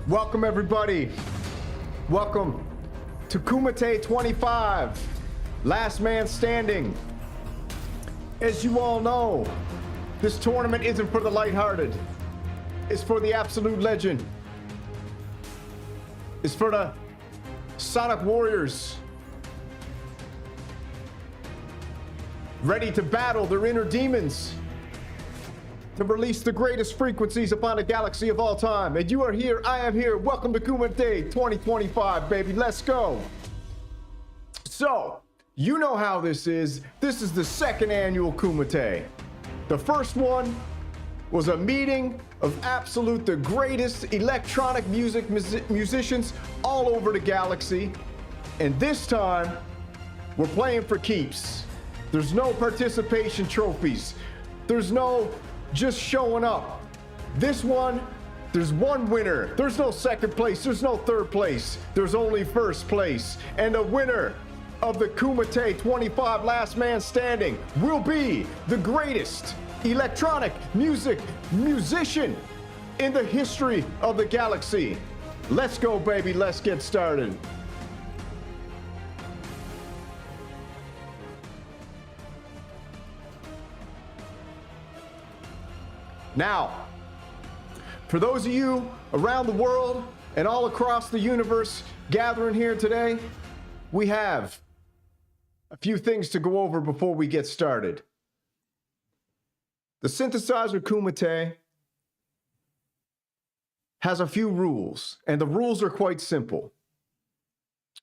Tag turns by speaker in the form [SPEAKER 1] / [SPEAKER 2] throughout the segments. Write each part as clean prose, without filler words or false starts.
[SPEAKER 1] Welcome everybody. Welcome to KUMITE'25, Last Man Standing. As you all know, this tournament isn't for the lighthearted. It's for the absolute legend. It's for the Sonic Warriors, ready to battle their inner demons, to release the greatest frequencies upon the galaxy of all time. And you are here, I am here. Welcome to KUMITE'25, baby. Let's go. So, you know how this is. This is the second annual KUMITE'. The first one was a meeting of absolute the greatest electronic music musicians all over the galaxy. And this time, we're playing for keeps. There's no participation trophies. There's no just showing up. This one, there's one winner. There's no second place. There's no third place. There's only first place. And the winner of the KUMITE'25 Last Man Standing will be the greatest electronic music musician in the history of the galaxy. Let's go, baby. Let's get started. Now, for those of you around the world and all across the universe gathering here today, we have a few things to go over before we get started. The synthesizer KUMITE' has a few rules, and the rules are quite simple.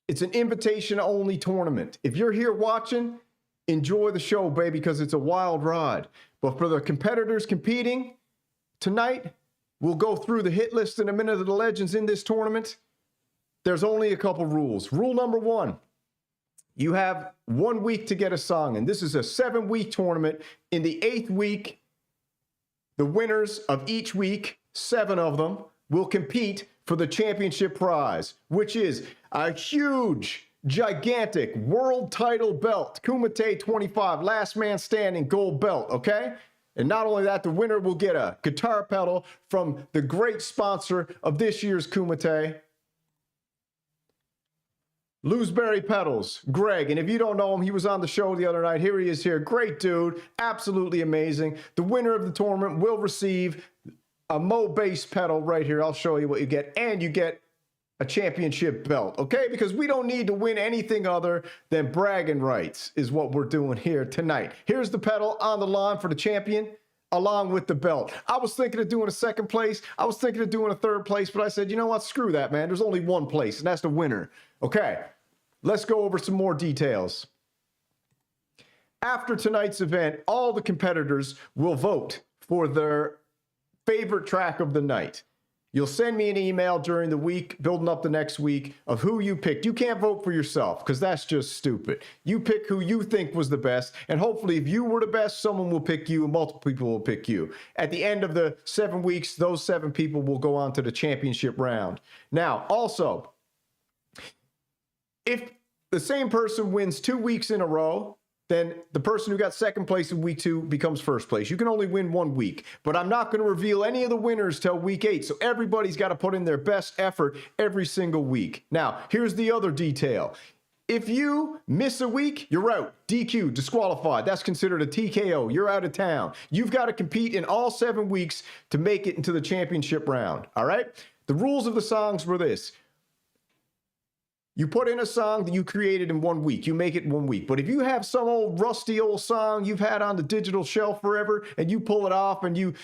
[SPEAKER 1] It's an invitation-only tournament. If you're here watching, enjoy the show, baby, because it's a wild ride. But for the competitors competing, tonight, we'll go through the hit list in a minute of the legends in this tournament. There's only a couple rules. Rule number one, you have 1 week to get a song, and this is a 7-week tournament. In the 8th week, the winners of each week, 7 of them, will compete for the championship prize, which is a huge, gigantic world title belt, KUMITE'25 Last Man Standing gold belt, okay? And not only that, the winner will get a guitar pedal from the great sponsor of this year's KUMITE', Looseberry Pedals, Greg. And if you don't know him, he was on the show the other night. Here he is here. Great dude. Absolutely amazing. The winner of the tournament will receive a Mo bass pedal right here. I'll show you what you get. And you get a championship belt, okay? Because we don't need to win anything other than bragging rights is what we're doing here tonight. Here's the pedal on the line for the champion, along with the belt. I was thinking of doing a second place. I was thinking of doing a third place, but I said, you know what? Screw that, man. There's only one place, and that's the winner. Okay, let's go over some more details. After tonight's event, all the competitors will vote for their favorite track of the night. You'll send me an email during the week, building up the next week, of who you picked. You can't vote for yourself, because that's just stupid. You pick who you think was the best, and hopefully if you were the best, someone will pick you, and multiple people will pick you. At the end of the 7 weeks, those 7 people will go on to the championship round. Now, also, if the same person wins 2 weeks in a row, then the person who got second place in week 2 becomes first place. You can only win 1 week, but I'm not going to reveal any of the winners till week 8. So everybody's got to put in their best effort every single week. Now, here's the other detail. If you miss a week, you're out. DQ, disqualified. That's considered a TKO. You're out of town. You've got to compete in all 7 weeks to make it into the championship round. All right? The rules of the songs were this. You put in a song that you created in 1 week. You make it 1 week. But if you have some old rusty old song you've had on the digital shelf forever and you pull it off and you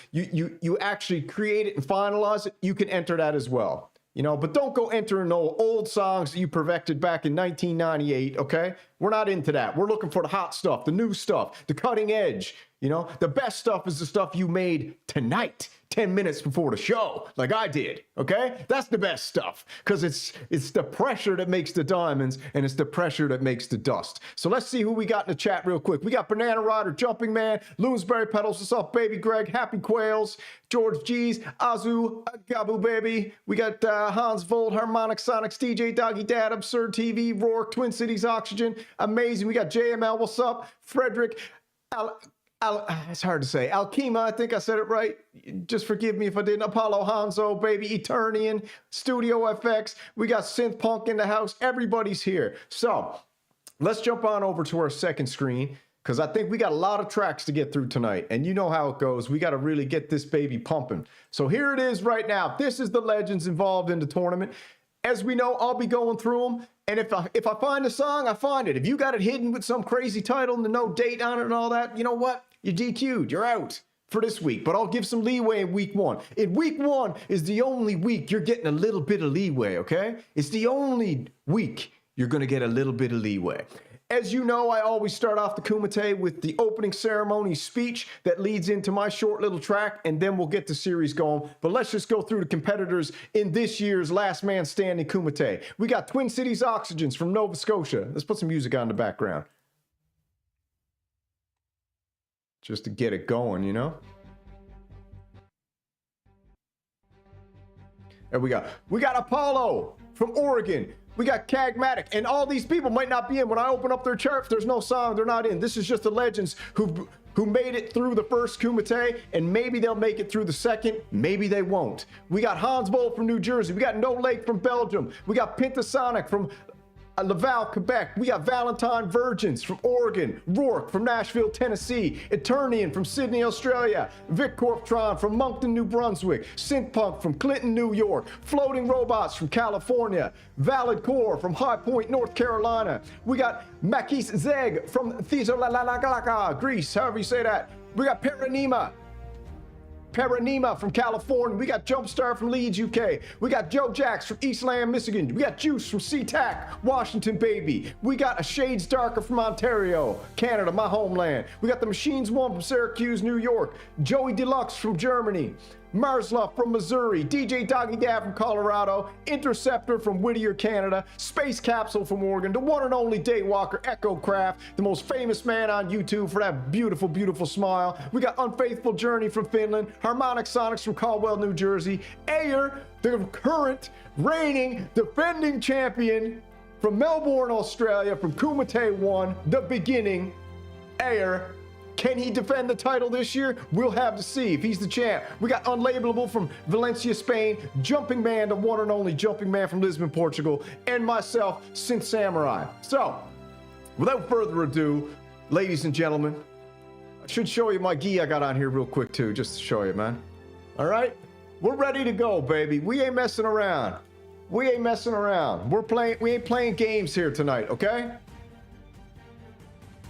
[SPEAKER 1] actually create it and finalize it, you can enter that as well. You know, but don't go entering no old songs that you perfected back in 1998, okay? We're not into that. We're looking for the hot stuff, the new stuff, the cutting edge. You know, the best stuff is the stuff you made tonight, 10 minutes before the show, like I did, okay? That's the best stuff, because it's the pressure that makes the diamonds, and it's the pressure that makes the dust. So let's see who we got in the chat real quick. We got Banana Rider, Jumping Man, Looseberry Pedals, what's up, Baby Greg, Happy Quails, George G's, Azu, Gabu Baby. We got Hans Volt, Harmonic Sonics, DJ Doggy Dad, Absurd TV, Rourke, Twin Cities Oxygen, amazing. We got JML, what's up, Frederick, It's hard to say. Alkema, I think I said it right. Just forgive me if I didn't. Apollo Hanzo, baby. Eternian, Studio FX. We got Synth Punk in the house. Everybody's here. So let's jump on over to our second screen, because I think we got a lot of tracks to get through tonight. And you know how it goes. We got to really get this baby pumping. So here it is right now. This is the legends involved in the tournament. As we know, I'll be going through them. And if I find a song, I find it. If you got it hidden with some crazy title and no date on it and all that, you know what? You're DQ'd. You're out for this week. But I'll give some leeway in week one. In week one is the only week you're getting a little bit of leeway, okay? It's the only week you're going to get a little bit of leeway. As you know, I always start off the Kumite with the opening ceremony speech that leads into my short little track, and then we'll get the series going. But let's just go through the competitors in this year's Last Man Standing Kumite. We got Twin Cities Oxygens from Nova Scotia. Let's put some music on in the background, just to get it going, you know? There we go. We got Apollo from Oregon. We got Kagmatic, and all these people might not be in. When I open up their chart, if there's no song, they're not in. This is just the legends who made it through the first Kumite, and maybe they'll make it through the second, maybe they won't. We got Hans Volt from New Jersey. We got No Lake from Belgium. We got Pentasonic from Laval, Quebec. We got Valentine Virgins from Oregon, Rourke from Nashville, Tennessee, Eternian from Sydney, Australia, Vic Corptron from Moncton, New Brunswick, Synth Punk from Clinton, New York, Floating Robots from California, Valid Core from High Point, North Carolina. We got Makis Zeg from Thessaloniki, Greece, however you say that. We got Paranema from California. We got Jumpstar from Leeds, UK. We got Joe Jacks from Eastland, Michigan. We got Juice from SeaTac, Washington, baby. We got A Shades Darker from Ontario, Canada, my homeland. We got the Machines One from Syracuse, New York. Joey Deluxe from Germany. Marsluff from Missouri, DJ Doggy Dad from Colorado, Interceptor from Whittier, Canada, Space Capsule from Oregon, the one and only Daywalker, Echo Craft, the most famous man on YouTube for that beautiful, beautiful smile. We got Unfaithful Journey from Finland, Harmonic Sonics from Caldwell, New Jersey, Ayer, the current reigning defending champion from Melbourne, Australia, from Kumite 1, the beginning, Ayer. Can he defend the title this year? We'll have to see if he's the champ. We got Unlabelable from Valencia, Spain, Jumping Man, the one and only Jumping Man from Lisbon, Portugal, and myself, Synth Samurai. So, without further ado, ladies and gentlemen, I should show you my gi I got on here real quick too, just to show you, man. All right? We're ready to go, baby. We ain't messing around. We ain't messing around. We ain't playing games here tonight, okay?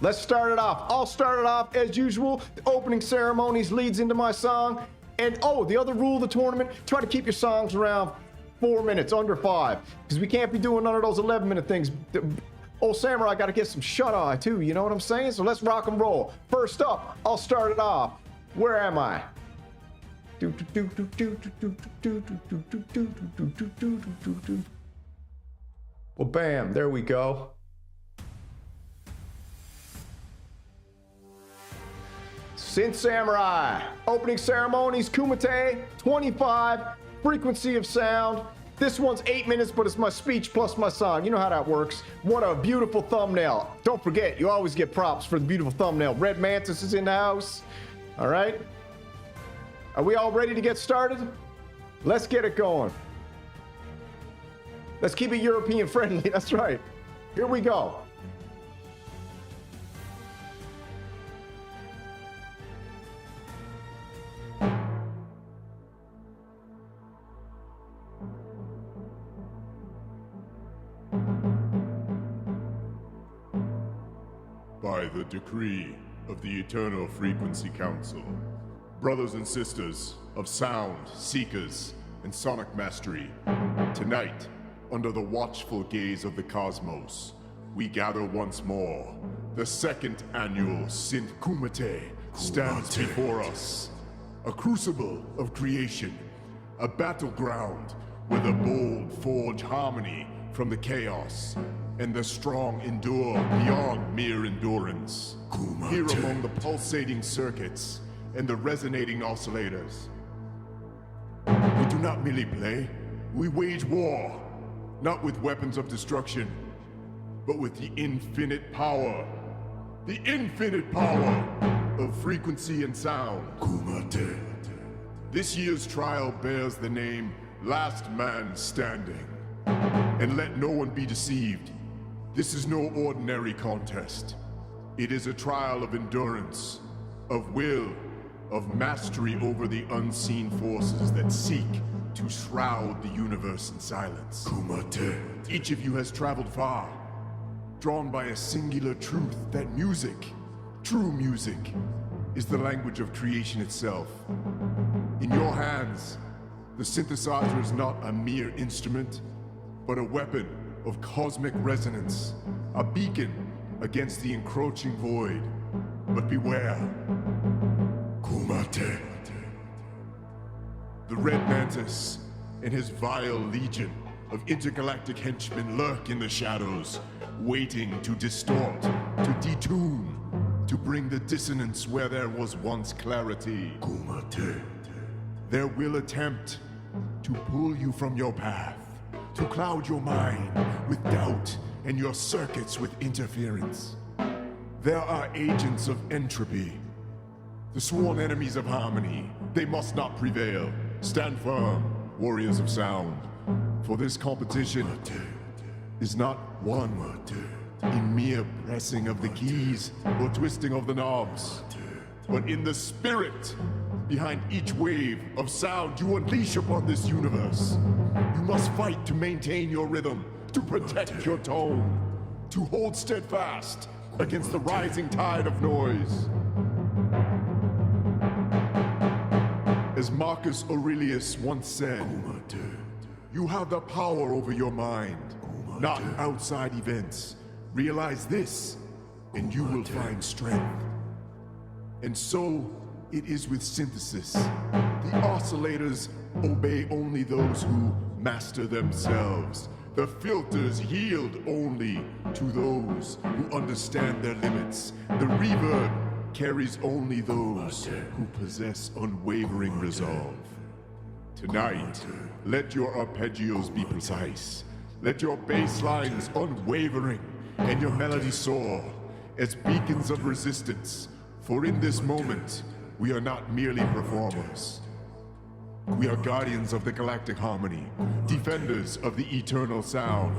[SPEAKER 1] Let's start it off. I'll start it off as usual. The opening ceremonies leads into my song. And oh, the other rule of the tournament, try to keep your songs around 4 minutes, under 5. Because we can't be doing none of those 11-minute things. Old Samurai got to get some shut-eye too, you know what I'm saying? So let's rock and roll. First up, I'll start it off. Where am I? Well, bam, there we go. Synth Samurai, opening ceremonies, Kumite 25, frequency of sound. This one's 8 minutes, but it's my speech plus my song. You know how that works. What a beautiful thumbnail. Don't forget, you always get props for the beautiful thumbnail. Red Mantis is in the house. All right. Are we all ready to get started? Let's get it going. Let's keep it European friendly. That's right. Here we go.
[SPEAKER 2] By the decree of the Eternal Frequency Council, brothers and sisters of sound, seekers, and sonic mastery, tonight, under the watchful gaze of the cosmos, we gather once more. The second annual Synth Kumite stands before us. A crucible of creation, a battleground where the bold forge harmony from the chaos, and the strong endure beyond mere endurance. Here among the pulsating circuits and the resonating oscillators. We do not merely play, we wage war, not with weapons of destruction, but with the infinite power of frequency and sound. Kumite. This year's trial bears the name Last Man Standing. And let no one be deceived. This is no ordinary contest. It is a trial of endurance, of will, of mastery over the unseen forces that seek to shroud the universe in silence. Kumite. Each of you has traveled far, drawn by a singular truth that music, true music, is the language of creation itself. In your hands, the synthesizer is not a mere instrument, but a weapon of cosmic resonance, a beacon against the encroaching void. But beware. Kumite. The Red Mantis and his vile legion of intergalactic henchmen lurk in the shadows, waiting to distort, to detune, to bring the dissonance where there was once clarity. Kumite. There will attempt to pull you from your path, to cloud your mind with doubt and your circuits with interference. There are agents of entropy, the sworn enemies of harmony. They must not prevail. Stand firm, warriors of sound, for this competition is not won in mere pressing of the keys or twisting of the knobs, but in the spirit behind each wave of sound you unleash upon this universe. You must fight to maintain your rhythm, to protect your tone, to hold steadfast against the rising tide of noise. As Marcus Aurelius once said, you have the power over your mind, not outside events. Realize this, and you will find strength. And so it is with synthesis. The oscillators obey only those who master themselves. The filters yield only to those who understand their limits. The reverb carries only those who possess unwavering resolve. Tonight, let your arpeggios be precise. Let your bass lines unwavering and your melody soar as beacons of resistance. For in this moment, we are not merely performers. We are guardians of the galactic harmony, defenders of the eternal sound.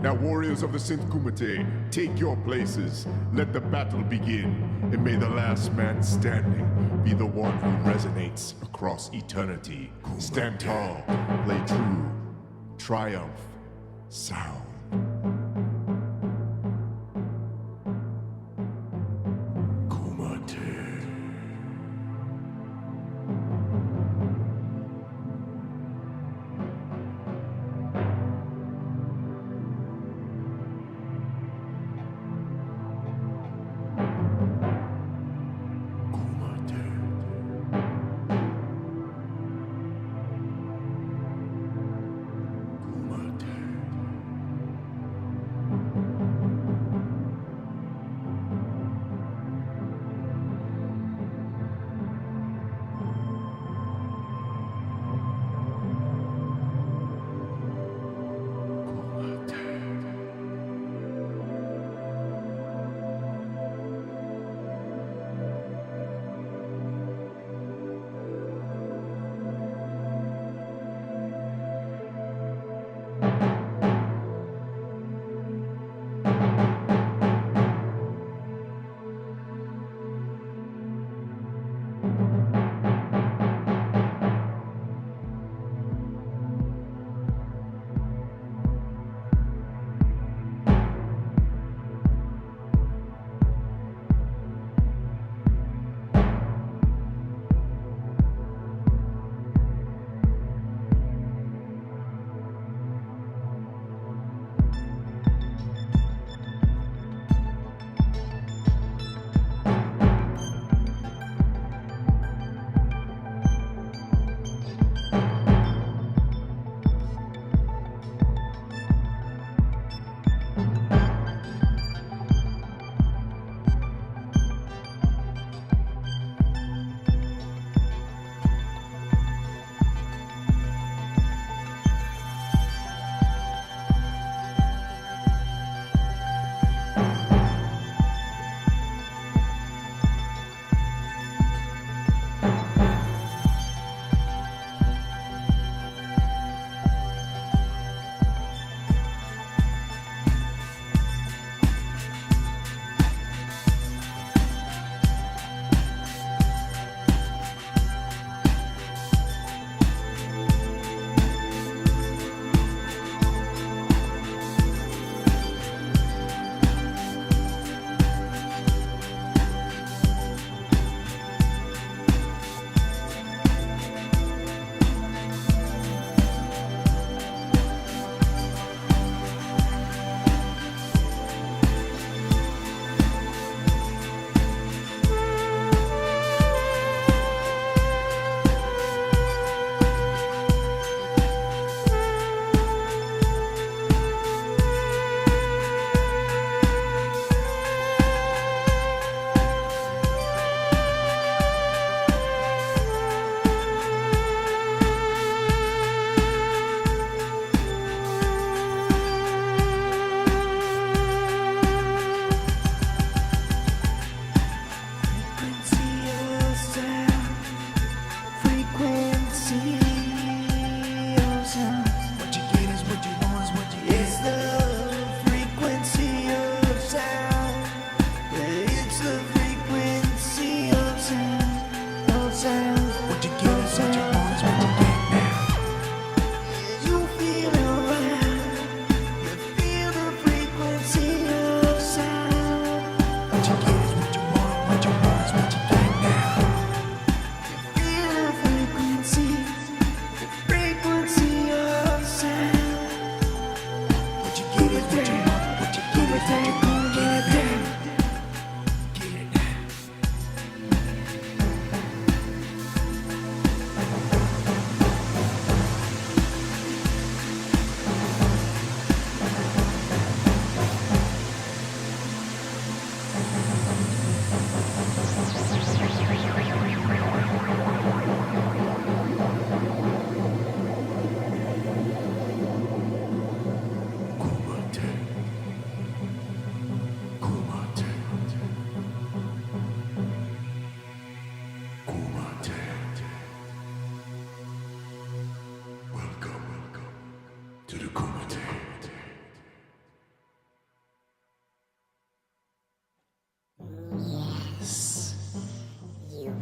[SPEAKER 2] Now, warriors of the Synth Kumite, take your places. Let the battle begin, and may the last man standing be the one who resonates across eternity. Stand tall, play true, triumph, sound.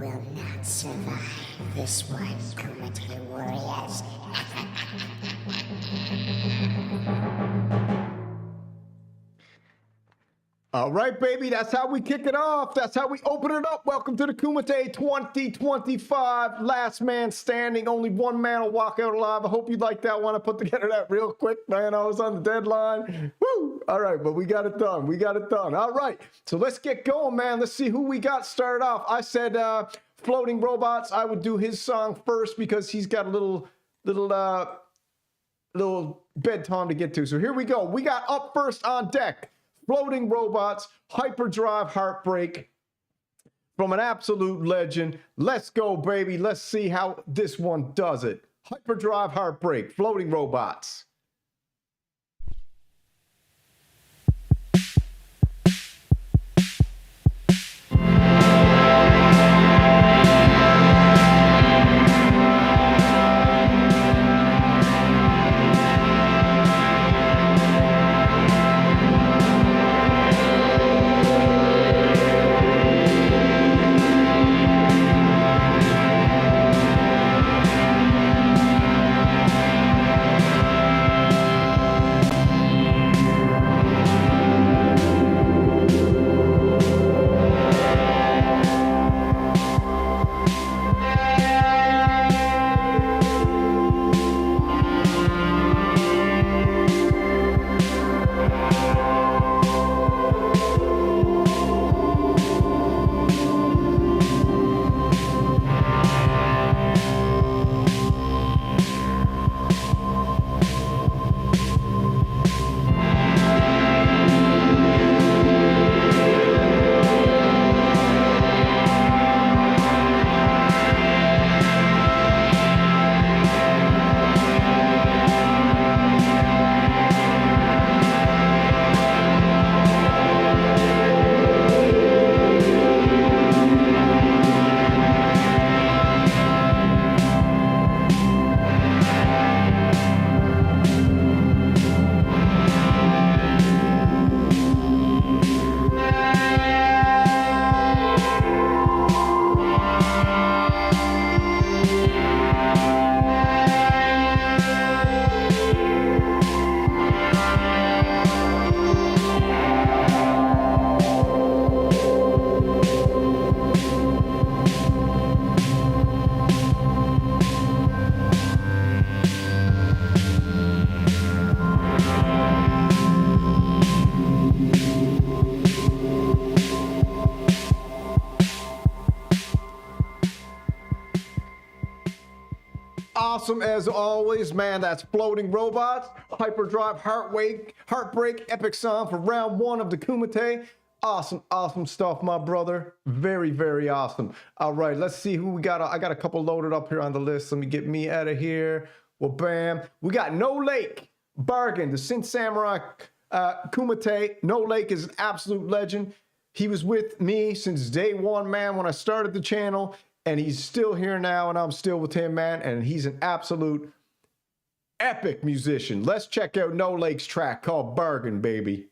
[SPEAKER 3] will not survive this one, Kumite warriors.
[SPEAKER 1] All right, baby, that's how we kick it off. That's how we open it up. Welcome to the KUMITE 2025. Last man standing. Only one man will walk out alive. I hope you like that one. I put together that real quick, man. I was on the deadline. Woo! All right, but we got it done. We got it done. All right, so let's get going, man. Let's see who we got started off. I said Floating Robots. I would do his song first because he's got a little bedtime to get to. So here we go. We got up first on deck. Floating Robots, Hyperdrive Heartbreak from an absolute legend. Let's go, baby. Let's see how this one does it. Hyperdrive Heartbreak, Floating Robots. Awesome as always, man. That's Floating Robots, Hyperdrive Heartbreak, epic song for round one of the KUMITE. Awesome stuff, my brother. Very, very awesome. All right, let's see who we got. I got a couple loaded up here on the list. Let me get me out of here. Well, bam. We got No Lake, Bargain, the Synth Samurai KUMITE. No Lake is an absolute legend. He was with me since day one, man, when I started the channel. And he's still here now, and I'm still with him, man. And he's an absolute epic musician. Let's check out No Lake's track called Bargain, baby.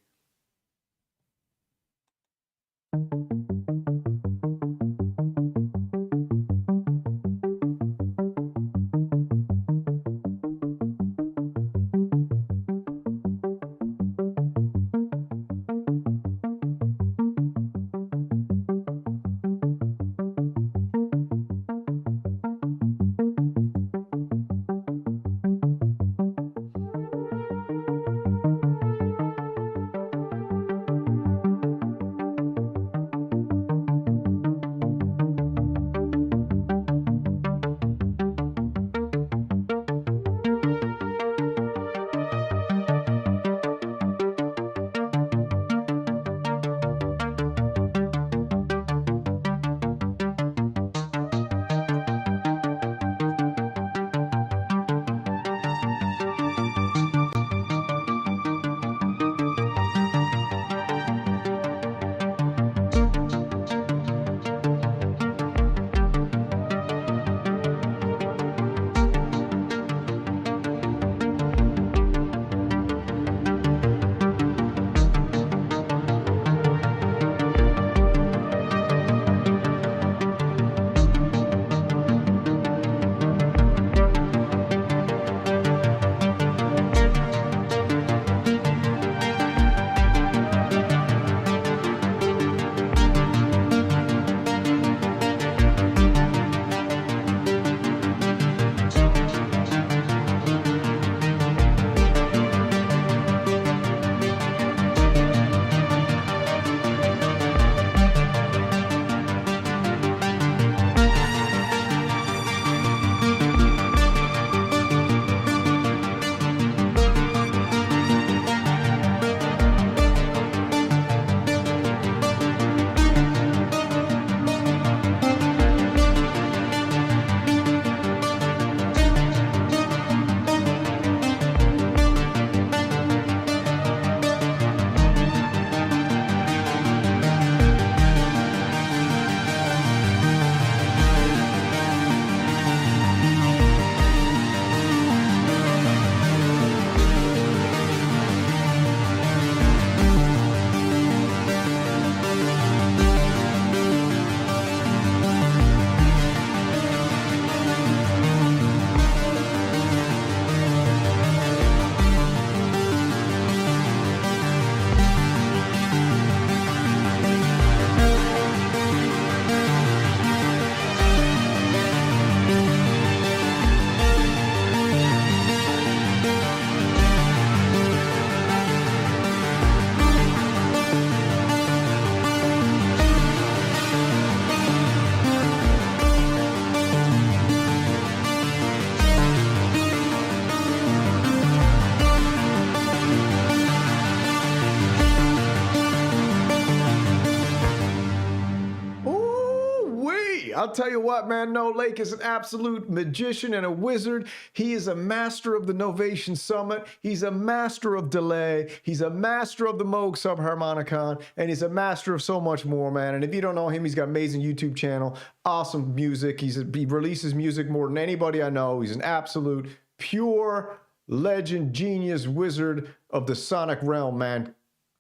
[SPEAKER 1] baby. I'll tell you what, man, No Lake is an absolute magician and a wizard. He is a master of the Novation Summit. He's a master of delay. He's a master of the Moog Subharmonicon, and he's a master of so much more, man. And if you don't know him, he's got an amazing YouTube channel, awesome music. He releases music more than anybody I know. He's an absolute pure legend, genius, wizard of the sonic realm, man.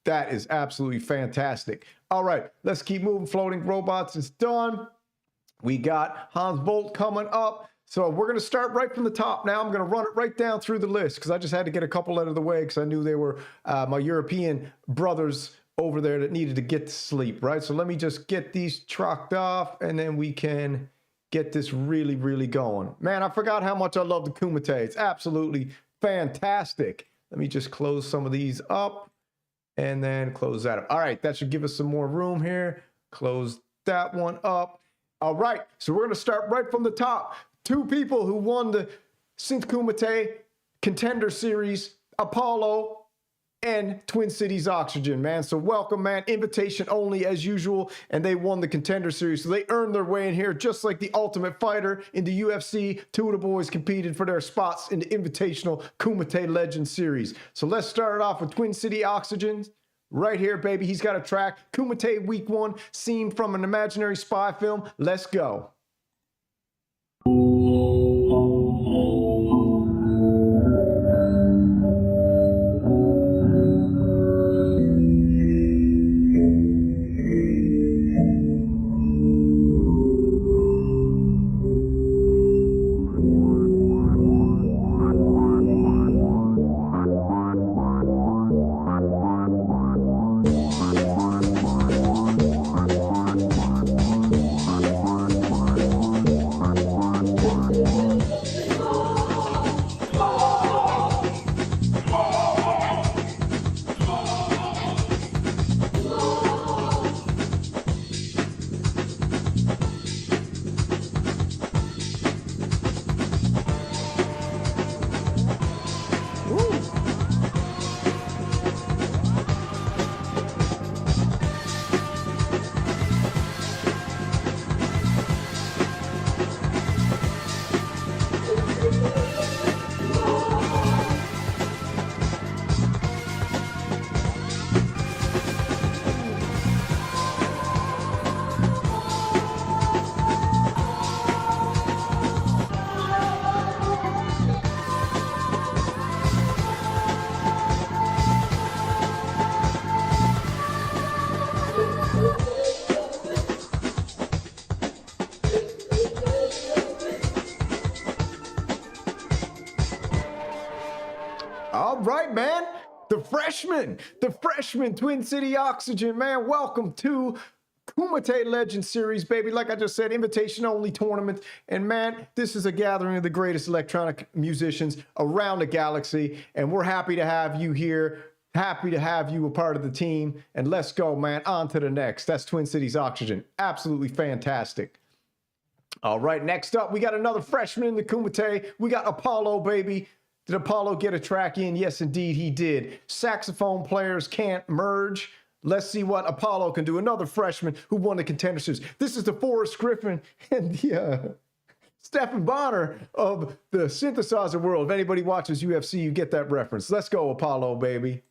[SPEAKER 1] That is absolutely fantastic. All right, let's keep moving. Floating Robots is done. We got Hans Bolt coming up. So we're going to start right from the top now. I'm going to run it right down through the list because I just had to get a couple out of the way because I knew they were my European brothers over there that needed to get to sleep, right? So let me just get these trucked off and then we can get this really, really going. Man, I forgot how much I love the Kumite. It's absolutely fantastic. Let me just close some of these up. And then close that up. All right, that should give us some more room here. Close that one up. All right, so we're going to start right from the top. Two people who won the Synth Kumite Contender Series, Apollo and Twin Cities Oxygen, man. So welcome, man. Invitation only as usual, and they won the Contender Series. So they earned their way in here just like the Ultimate Fighter in the UFC. Two of the boys competed for their spots in the Invitational Kumite Legend Series. So let's start it off with Twin City Oxygen. Right here, baby. He's got a track. Kumite Week 1, scene from an imaginary spy film. Let's go. All right, man. The freshman, Twin City Oxygen, man. Welcome to Kumite Legend Series, baby. Like I just said, invitation only tournament. And man, this is a gathering of the greatest electronic musicians around the galaxy. And we're happy to have you here. Happy to have you a part of the team. And let's go, man. On to the next. That's Twin Cities Oxygen. Absolutely fantastic. All right, next up, we got another freshman in the Kumite. We got Apollo, baby. Did Apollo get a track in? Yes, indeed, he did. Saxophone players can't merge. Let's see what Apollo can do. Another freshman who won the Contender Series. This is the Forrest Griffin and the Stephen Bonner of the synthesizer world. If anybody watches UFC, you get that reference. Let's go, Apollo, baby.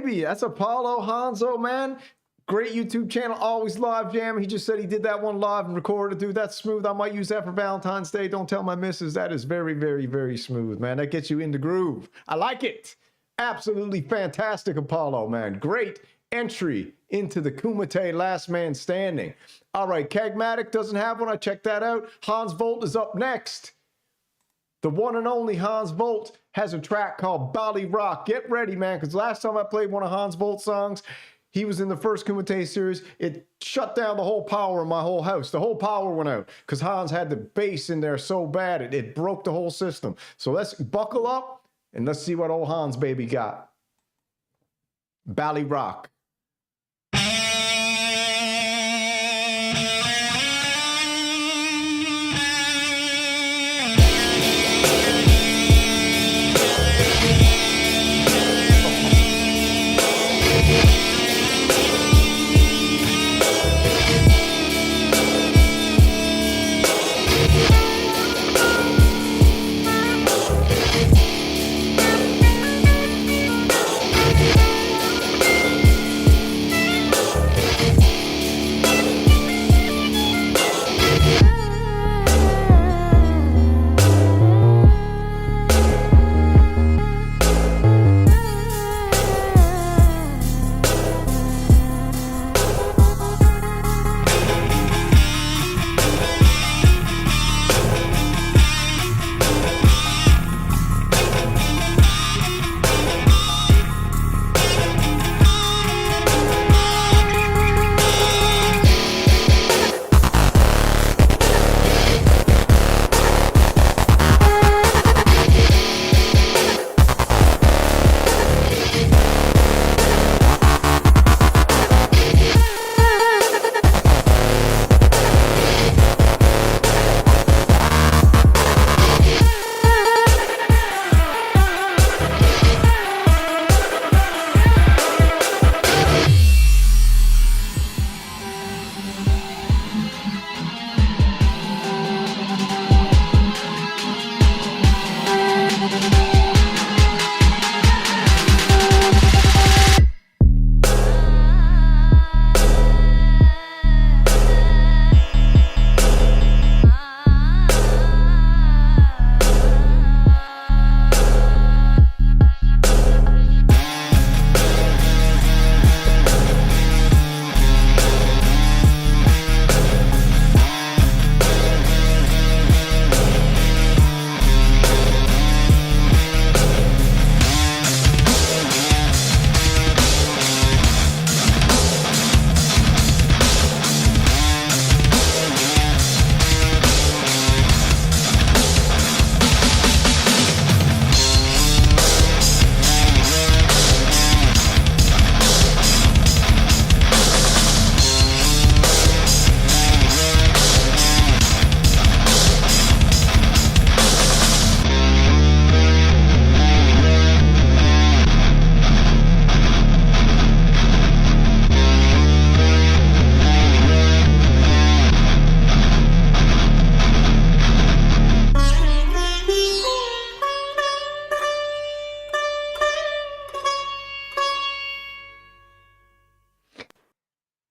[SPEAKER 1] baby. That's Apollo Hanzo, man. Great YouTube channel, always live jamming. He just said he did that one live and recorded. Dude, that's smooth. I might use that for Valentine's Day. Don't tell my missus. That is very, very, very smooth, man. That gets you in the groove. I like it. Absolutely fantastic, Apollo, man. Great entry into the Kumite Last Man Standing. All right, Kagmatic doesn't have one. I checked that out. Hans Volt is up next. The one and only Hans Volt has a track called Bali Rock. Get ready, man, because last time I played one of Hans Volt's songs, he was in the first Kumite series. It shut down the whole power in my whole house. The whole power went out because Hans had the bass in there so bad, it broke the whole system. So let's buckle up and let's see what old Hans baby got. Bali Rock.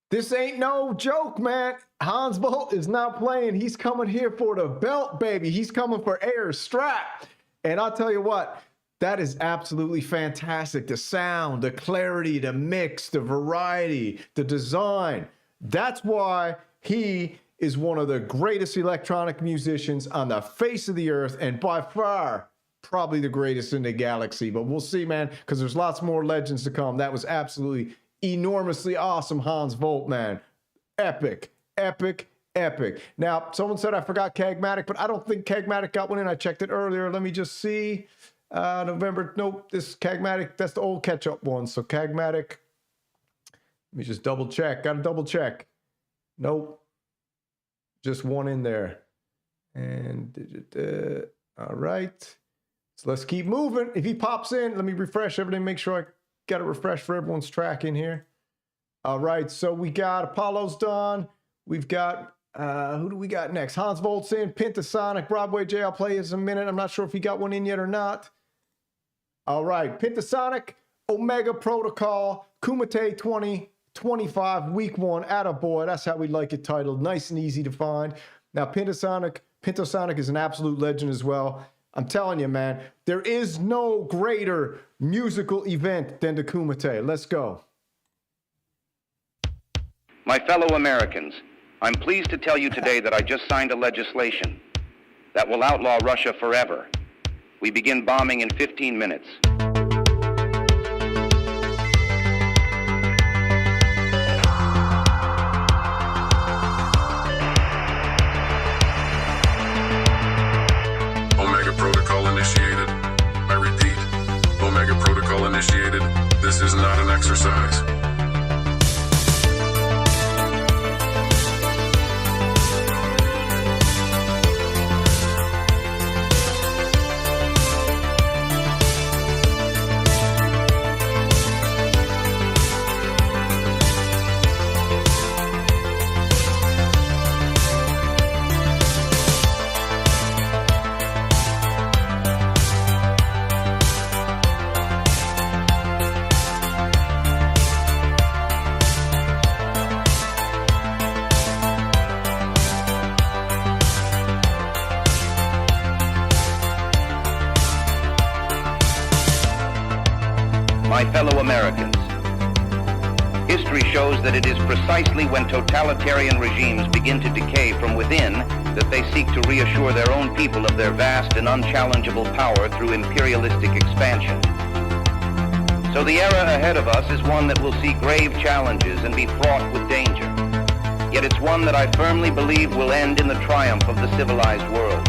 [SPEAKER 1] This ain't no joke, man. Hans Volt is not playing. He's coming here for the belt, baby. He's coming for air strap. And I'll tell you what, that is absolutely fantastic. The sound, the clarity, the mix, the variety, the design. That's why he is one of the greatest electronic musicians on the face of the earth, and by far, probably the greatest in the galaxy. But we'll see, man, because there's lots more legends to come. That was absolutely enormously awesome, Hans Volt, man. Epic, epic, epic. Now, someone said I forgot Kagmatic, but I don't think Kagmatic got one in. I checked it earlier. Let me just see. November, nope, this Kagmatic, that's the old catch-up one. So Kagmatic, let me just double check. Got to double check. Nope. Just one in there. And all right. So let's keep moving. If he pops in, let me refresh everything, make sure I got to refresh for everyone's track in here. All right, so we got Apollo's done. We've got, who do we got next? Hans Volt's in, Pentasonic, Broadway J. I'll play his in a minute. I'm not sure if he got one in yet or not. All right, Pentasonic, Omega Protocol, Kumite 2025, week 1, attaboy. That's how we like it titled. Nice and easy to find. Now, Pentosonic is an absolute legend as well. I'm telling you, man, there is no greater musical event than the Kumite. Let's go.
[SPEAKER 4] My fellow Americans, I'm pleased to tell you today that I just signed a legislation that will outlaw Russia forever. We begin bombing in 15 minutes.
[SPEAKER 5] Omega Protocol initiated. I repeat, Omega Protocol initiated. This is not an exercise.
[SPEAKER 4] My fellow Americans, history shows that it is precisely when totalitarian regimes begin to decay from within that they seek to reassure their own people of their vast and unchallengeable power through imperialistic expansion. So the era ahead of us is one that will see grave challenges and be fraught with danger. Yet it's one that I firmly believe will end in the triumph of the civilized world.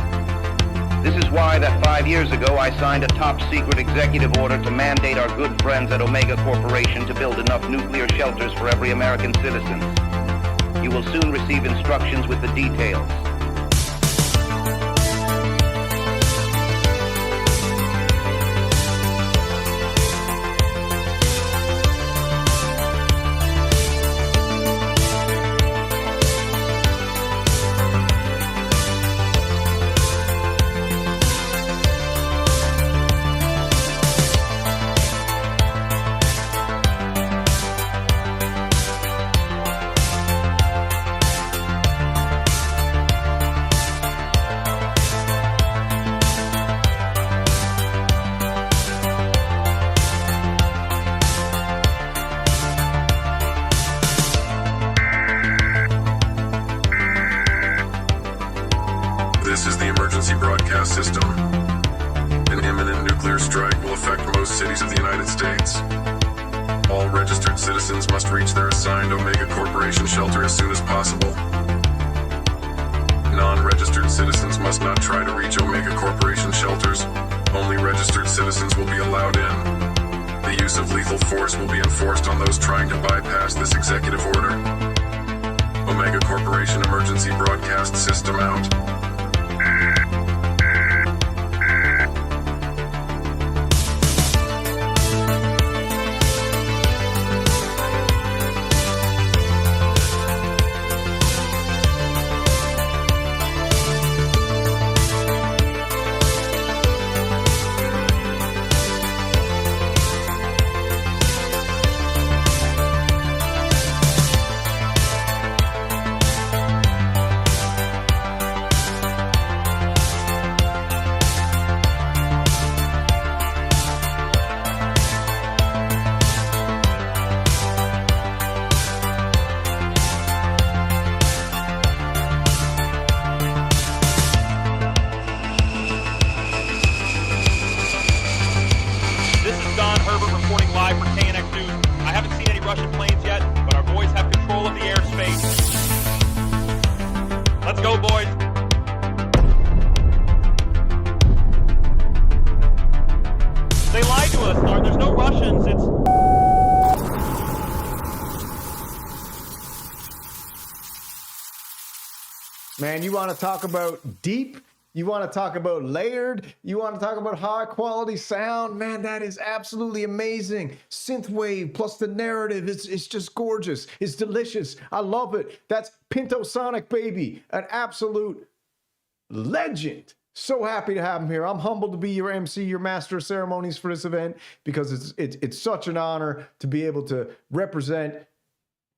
[SPEAKER 4] This is why that 5 years ago I signed a top-secret executive order to mandate our good friends at Omega Corporation to build enough nuclear shelters for every American citizen. You will soon receive instructions with the details.
[SPEAKER 5] This is the emergency broadcast system. An imminent nuclear strike will affect most cities of the United States. All registered citizens must reach their assigned Omega Corporation shelter as soon as possible. Non-registered citizens must not try to reach Omega Corporation shelters. Only registered citizens will be allowed in. The use of lethal force will be enforced on those trying to bypass this executive order. Omega Corporation emergency broadcast system out.
[SPEAKER 6] Russian planes yet, but our boys have control of the airspace. Let's go, boys. They lied to us. There's no Russians. It's...
[SPEAKER 1] Man, you want to talk about deep? You want to talk about layered? You want to talk about high quality sound? Man, that is absolutely amazing. Synthwave plus the narrative, it's just gorgeous. It's delicious. I love it. That's Pentosonic, baby. An absolute legend. So happy to have him here. I'm humbled to be your MC, your master of ceremonies for this event, because it's such an honor to be able to represent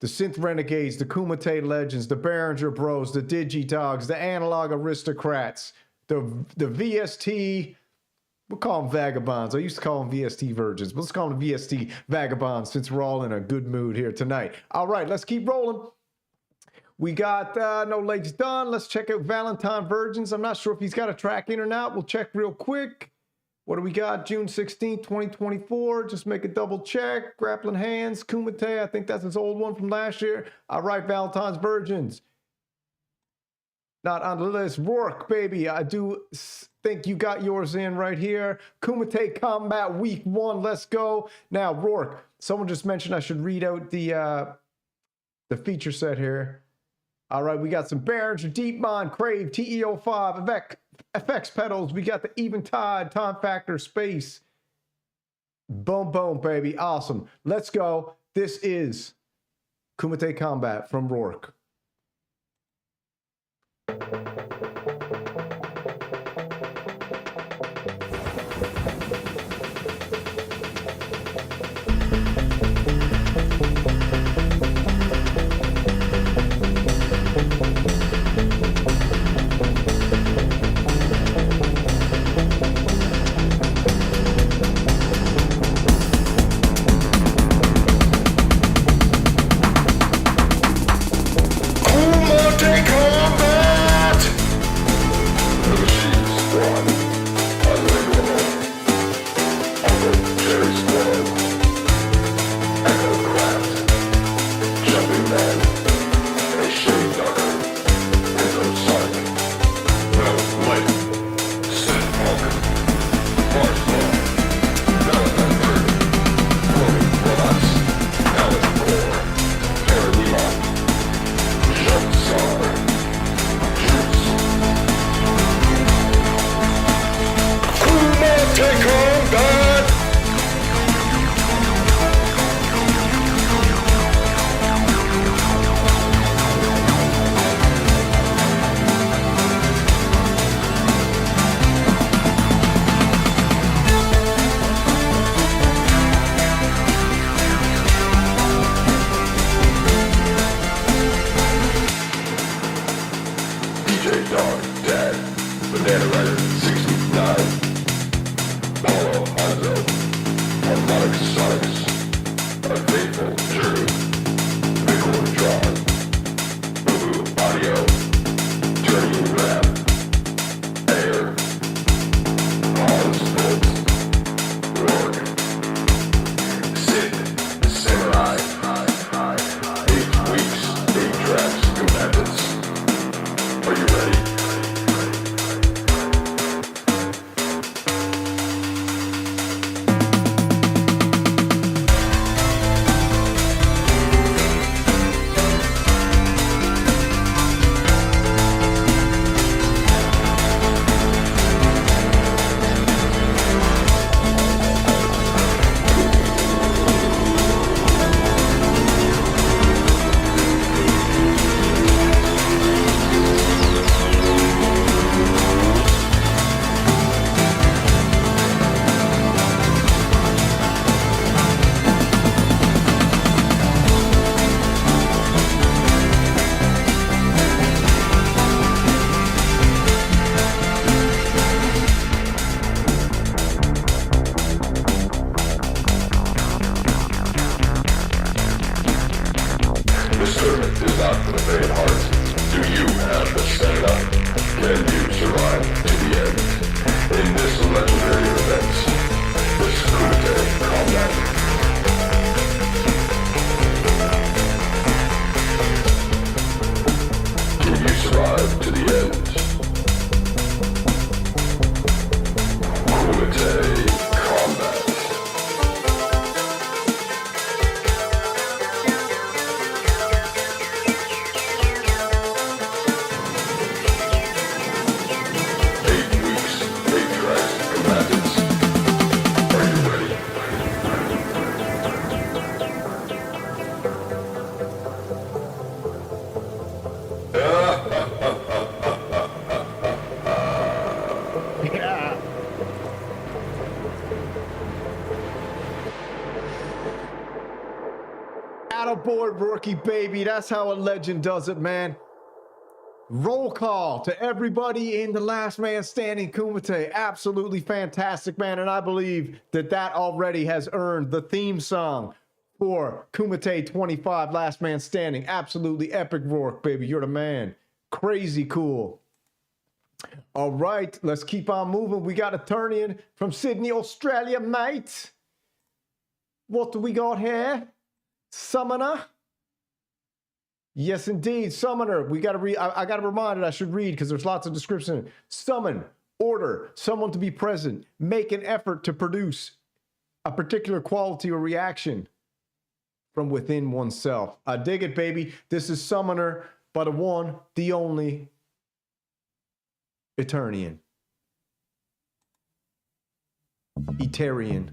[SPEAKER 1] the Synth Renegades, the Kumite Legends, the Behringer Bros, the Digi-Dogs, the Analog Aristocrats, the VST, we'll call them Vagabonds. I used to call them VST Virgins, but let's call them VST Vagabonds since we're all in a good mood here tonight. All right, let's keep rolling. We got No Legs Done. Let's check out Valentine Virgins. I'm not sure if he's got a track in or not. We'll check real quick. What do we got? June 16th, 2024. Just make a double check. Grappling Hands, Kumite. I think that's his old one from last year. All right, Valentine's Virgins. Not on the list. Rourke, baby. I do think you got yours in right here. Kumite Combat Week 1. Let's go. Now, Rourke, someone just mentioned I should read out the feature set here. All right, we got some Behringer, Deepmon, Crave, TE05, FX pedals. We got the Eventide, Time Factor, Space. Boom, boom, baby. Awesome. Let's go. This is Kumite Combat from Rourke. boy Rookie, baby. That's how a legend does it, man. Roll call to everybody in the Last Man Standing Kumite. Absolutely fantastic, man. And I believe that that already has earned the theme song for KUMITE'25 Last Man Standing. Absolutely epic, Rourke, baby. You're the man. Crazy cool. All right, let's keep on moving. We got a turn-in from Sydney, Australia, mate. What do we got here? Summoner. Yes, indeed. Summoner. We got to read. I got to remind it. I should read because there's lots of description. Summon. Order. Someone to be present. Make an effort to produce a particular quality or reaction from within oneself. I dig it, baby. This is Summoner by the one, the only Eternian. Eterian.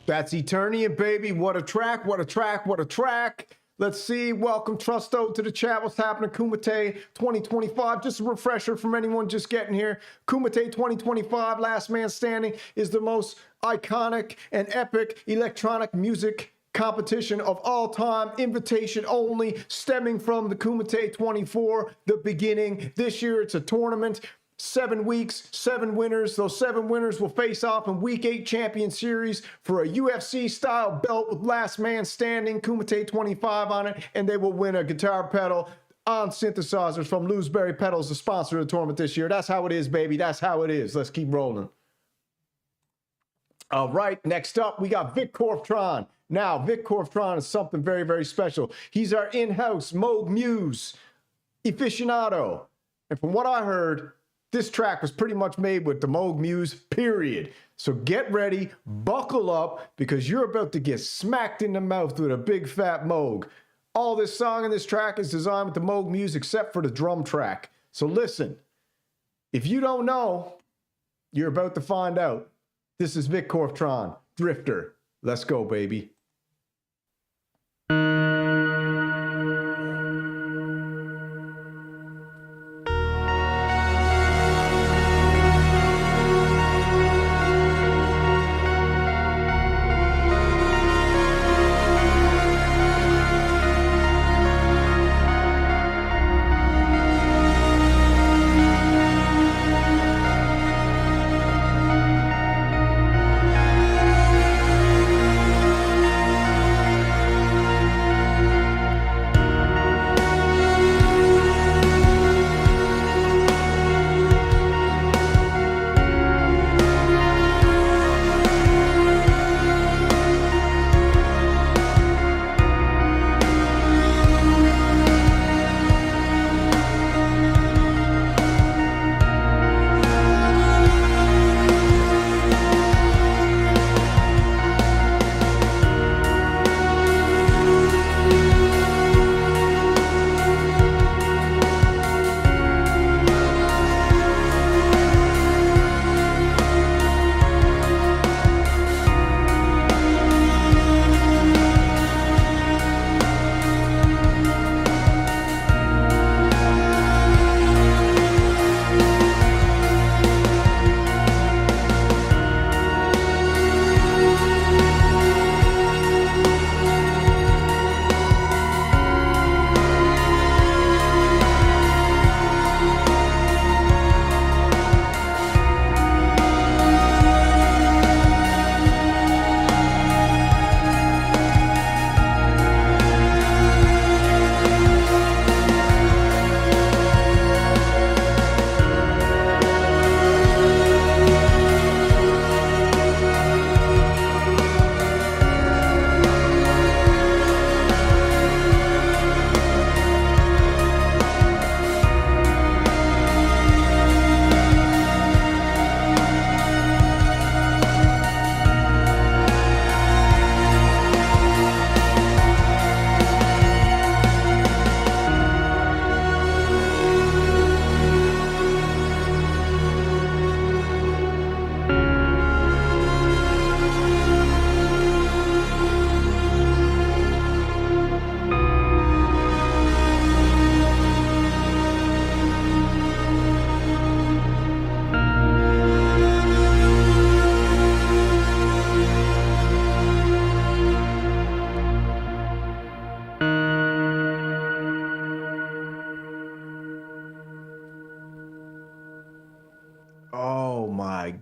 [SPEAKER 1] That's Eternian, baby. What a track, what a track, what a track. Let's see. Welcome, Trusto, to the chat. What's happening? Kumite 2025. Just a refresher from anyone just getting here. Kumite 2025, Last Man Standing, is the most iconic and epic electronic music competition of all time, invitation only, stemming from the Kumite 24, the beginning. This year, it's a tournament. 7 weeks, 7 winners. Those 7 winners will face off in Week 8 Champion Series for a UFC-style belt with Last Man Standing, Kumite 25 on it, and they will win a guitar pedal on synthesizers from Lewsbury Pedals, the sponsor of the tournament this year. That's how it is, baby. That's how it is. Let's keep rolling. All right, next up, we got Vic Korftron. Now, Vic Korftron is something very, very special. He's our in-house Moog Muse aficionado. And from what I heard, This track was pretty much made with the Moog Muse, period. So get ready, buckle up, because you're about to get smacked in the mouth with a big fat Moog. All this song and this track is designed with the Moog Muse except for the drum track. So listen, if you don't know, you're about to find out. This is Vic Korftron, Drifter. Let's go, baby.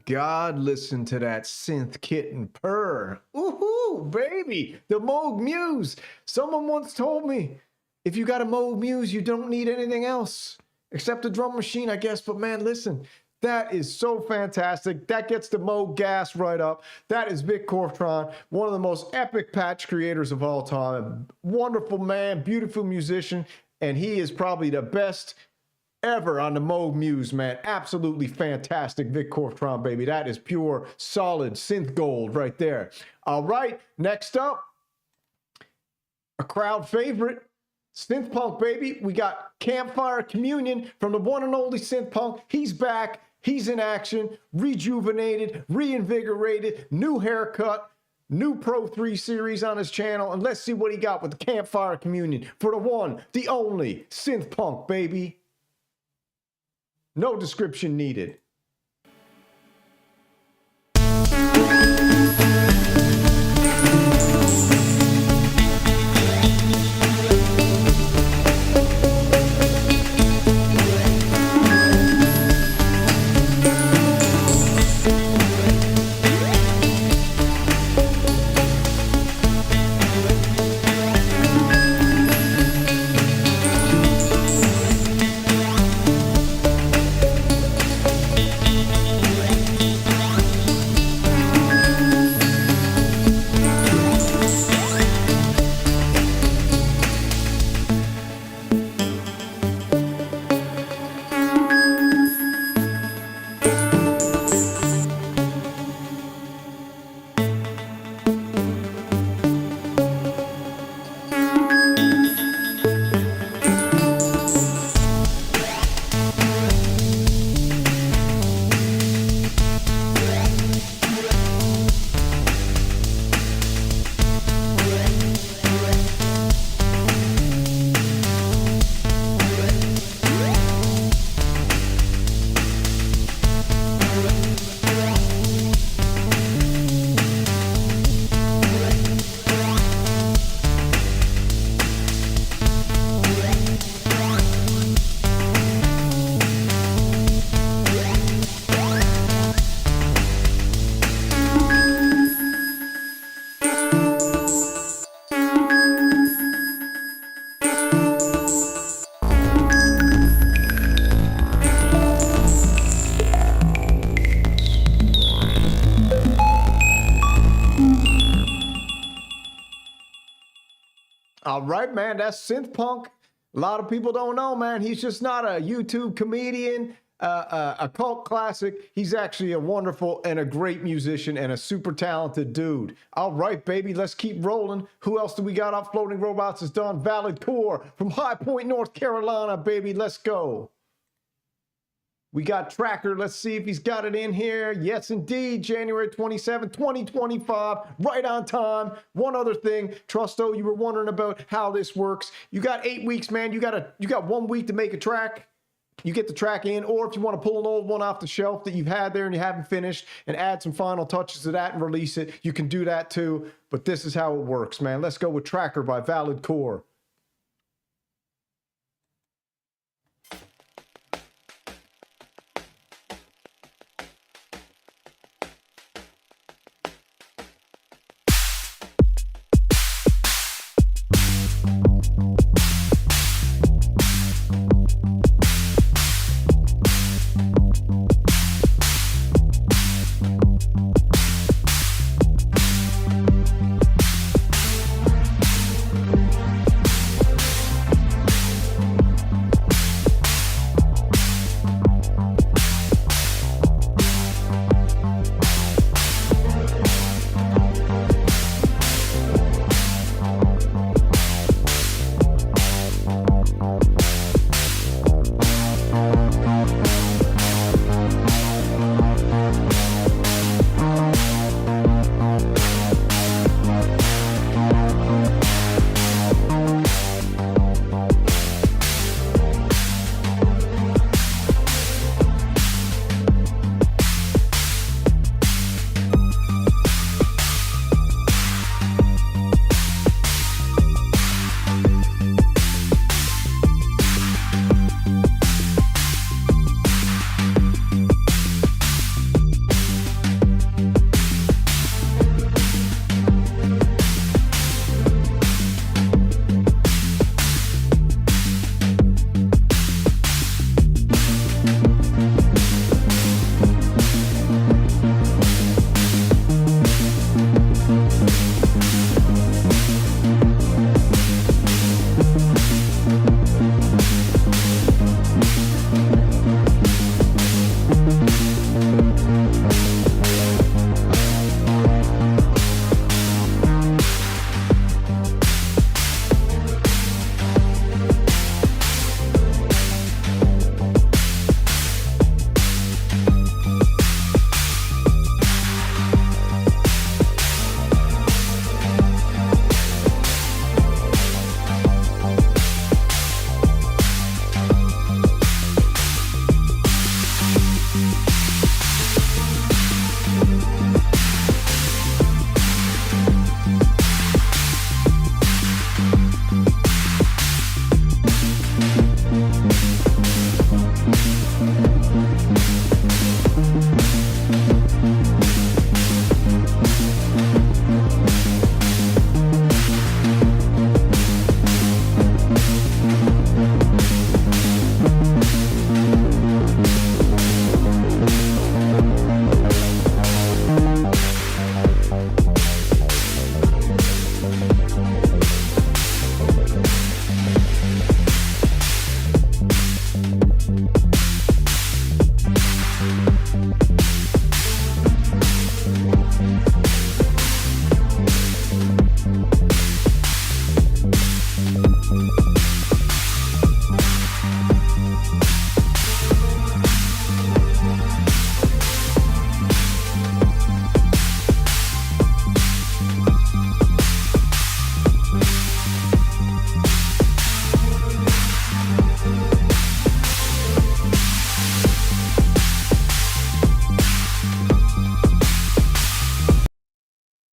[SPEAKER 1] God, listen to that synth kitten purr. Woohoo, baby, the Moog Muse. Someone once told me, if you got a Moog Muse, you don't need anything else except a drum machine, I guess. But man, listen, that is so fantastic. That gets the Moog gas right up. That is Vic Korftron, one of the most epic patch creators of all time. Wonderful man, beautiful musician, and he is probably the best ever on the Moog Muse, man. Absolutely fantastic, Vic Korftron, baby. That is pure, solid synth gold right there. All right, next up, a crowd favorite, synth punk, baby. We got Campfire Communion from the one and only synth punk. He's back. He's in action, rejuvenated, reinvigorated, new haircut, new Pro 3 series on his channel. And let's see what he got with the Campfire Communion for the one, the only synth punk, baby. No description needed. All right, man. That's Synth Punk. A lot of people don't know, man. He's just not a YouTube comedian, a cult classic. He's actually a wonderful and a great musician and a super talented dude. All right, baby. Let's keep rolling. Who else do we got up? Floating Robots is done. Valid Core from High Point, North Carolina, baby. Let's go. We got Tracker. Let's see if he's got it in here. Yes, indeed. January 27, 2025. Right on time. One other thing. Trusto, you were wondering about how this works. You got 8 weeks, man. You got 1 week to make a track. You get the track in, or if you want to pull an old one off the shelf that you've had there and you haven't finished and add some final touches to that and release it, you can do that too. But this is how it works, man. Let's go with Tracker by Valid Core.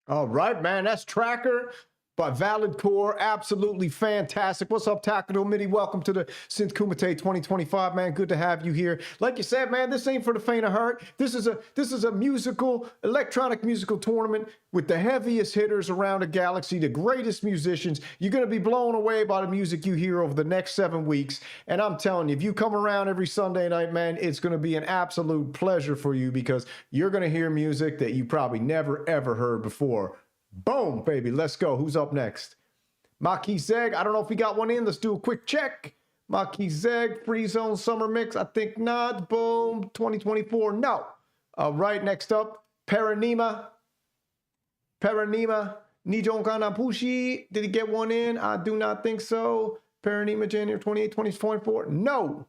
[SPEAKER 1] All right, man. That's Tracker by Valid Core. Absolutely fantastic. What's up, Tactical MIDI? Welcome to the Synth Kumite 2025, man. Good to have you here. Like you said, man, this ain't for the faint of heart. This is a musical, electronic musical tournament with the heaviest hitters around the galaxy, the greatest musicians. You're going to be blown away by the music you hear over the next 7 weeks. And I'm telling you, if you come around every Sunday night, man, it's going to be an absolute pleasure for you because you're going to hear music that you probably never, ever heard before. Boom, baby. Let's go. Who's up next? Maki Zeg, I don't know if we got one in. Let's do a quick check. Maki Zeg, Free Zone Summer Mix. I think not. Boom. 2024. No. Right, next up, Paranima. Nijon Kanapushi. Did he get one in? I do not think so. Paranima, January 28, 2024. No.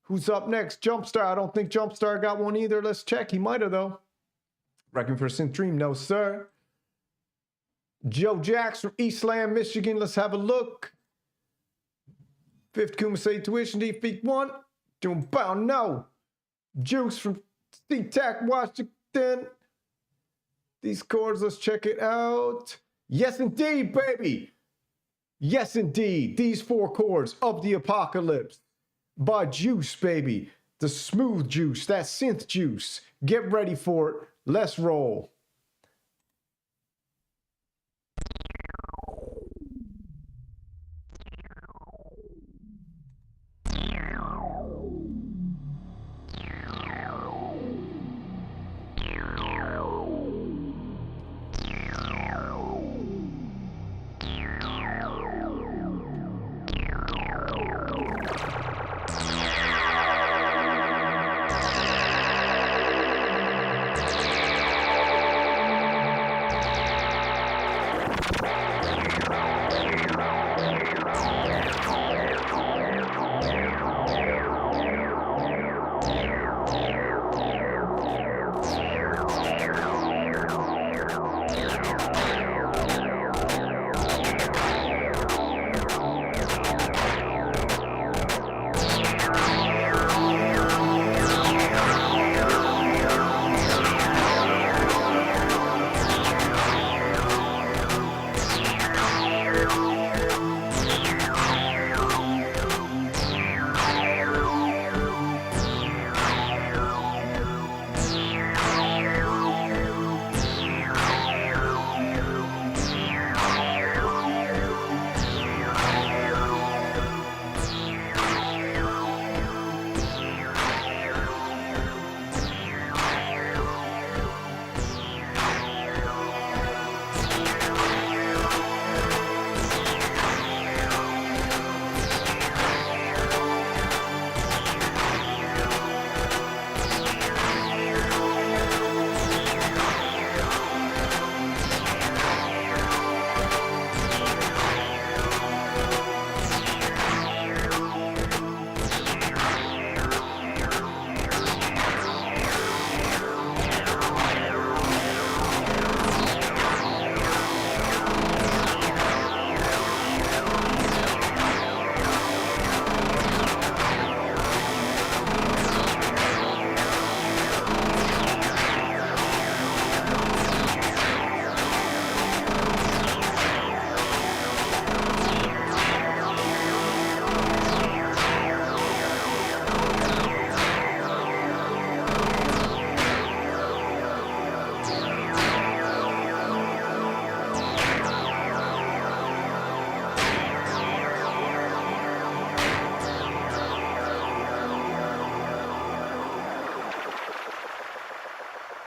[SPEAKER 1] Who's up next? Jumpstar. I don't think Jumpstar got one either. Let's check. He might have, though. Reckon for Synth Dream. No, sir. Joe Jacks from Eastland, Michigan. Let's have a look. Fifth Kumisate Tuition Defeat 1. Doing bound. No. Juice from SeaTac, Washington. These chords, let's check it out. Yes, indeed, baby. Yes, indeed. These 4 chords of the Apocalypse by Juice, baby. The smooth juice, that synth juice. Get ready for it. Let's roll.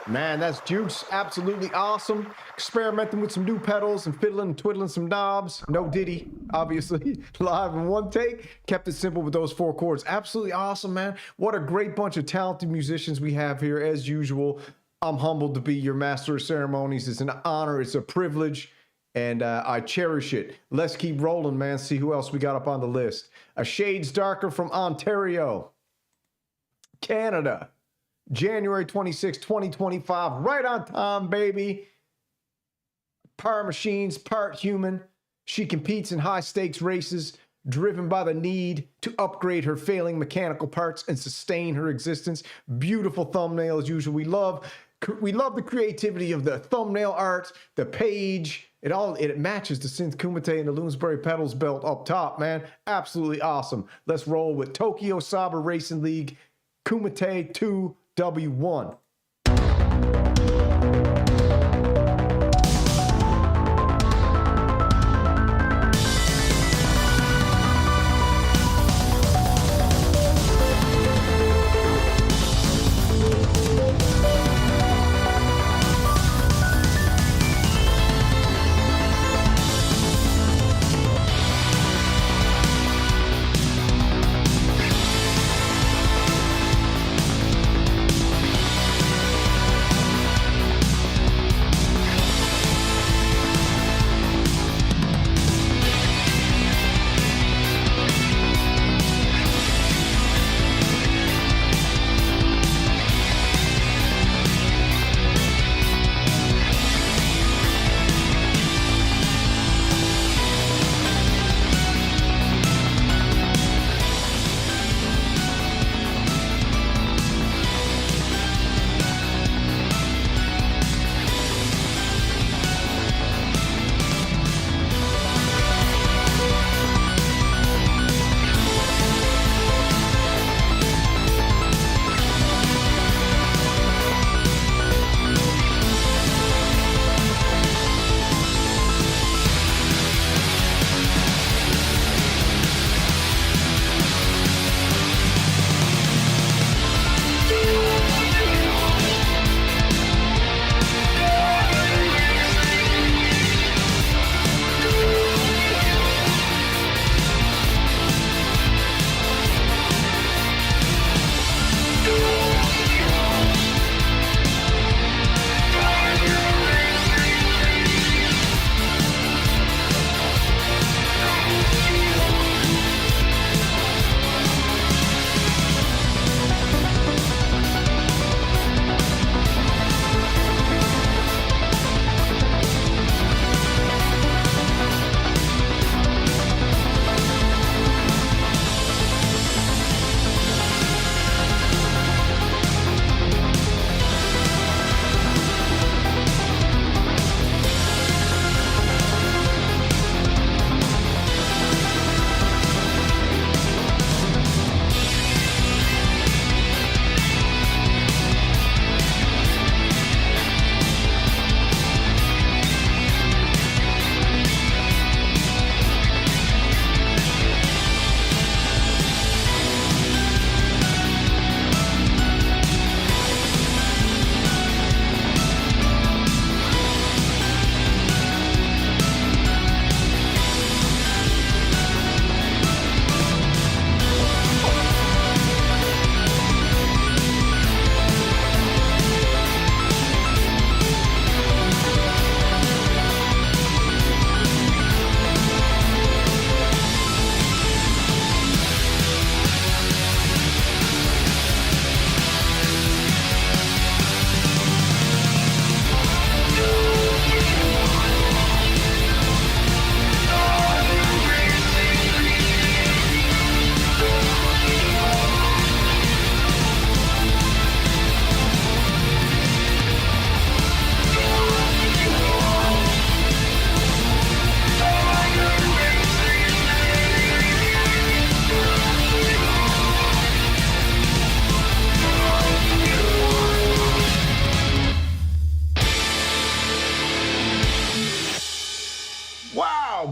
[SPEAKER 1] Man, that's Juice. Absolutely awesome. Experimenting with some new pedals and fiddling and twiddling some knobs. No Diddy, obviously. Live in one take. Kept it simple with those 4 chords. Absolutely awesome, man. What a great bunch of talented musicians we have here, as usual. I'm humbled to be your master of ceremonies. It's an honor. It's a privilege. And I cherish it. Let's keep rolling, man. See who else we got up on the list. A Shades Darker from Ontario, Canada. January 26, 2025. Right on time, baby. Part machines, part human. She competes in high-stakes races, driven by the need to upgrade her failing mechanical parts and sustain her existence. Beautiful thumbnail, as usual. We love the creativity of the thumbnail art, the page. It matches the Synth Kumite and the Bloomsbury pedals belt up top, man. Absolutely awesome. Let's roll with Tokyo Saber Racing League, Kumite 2 W1.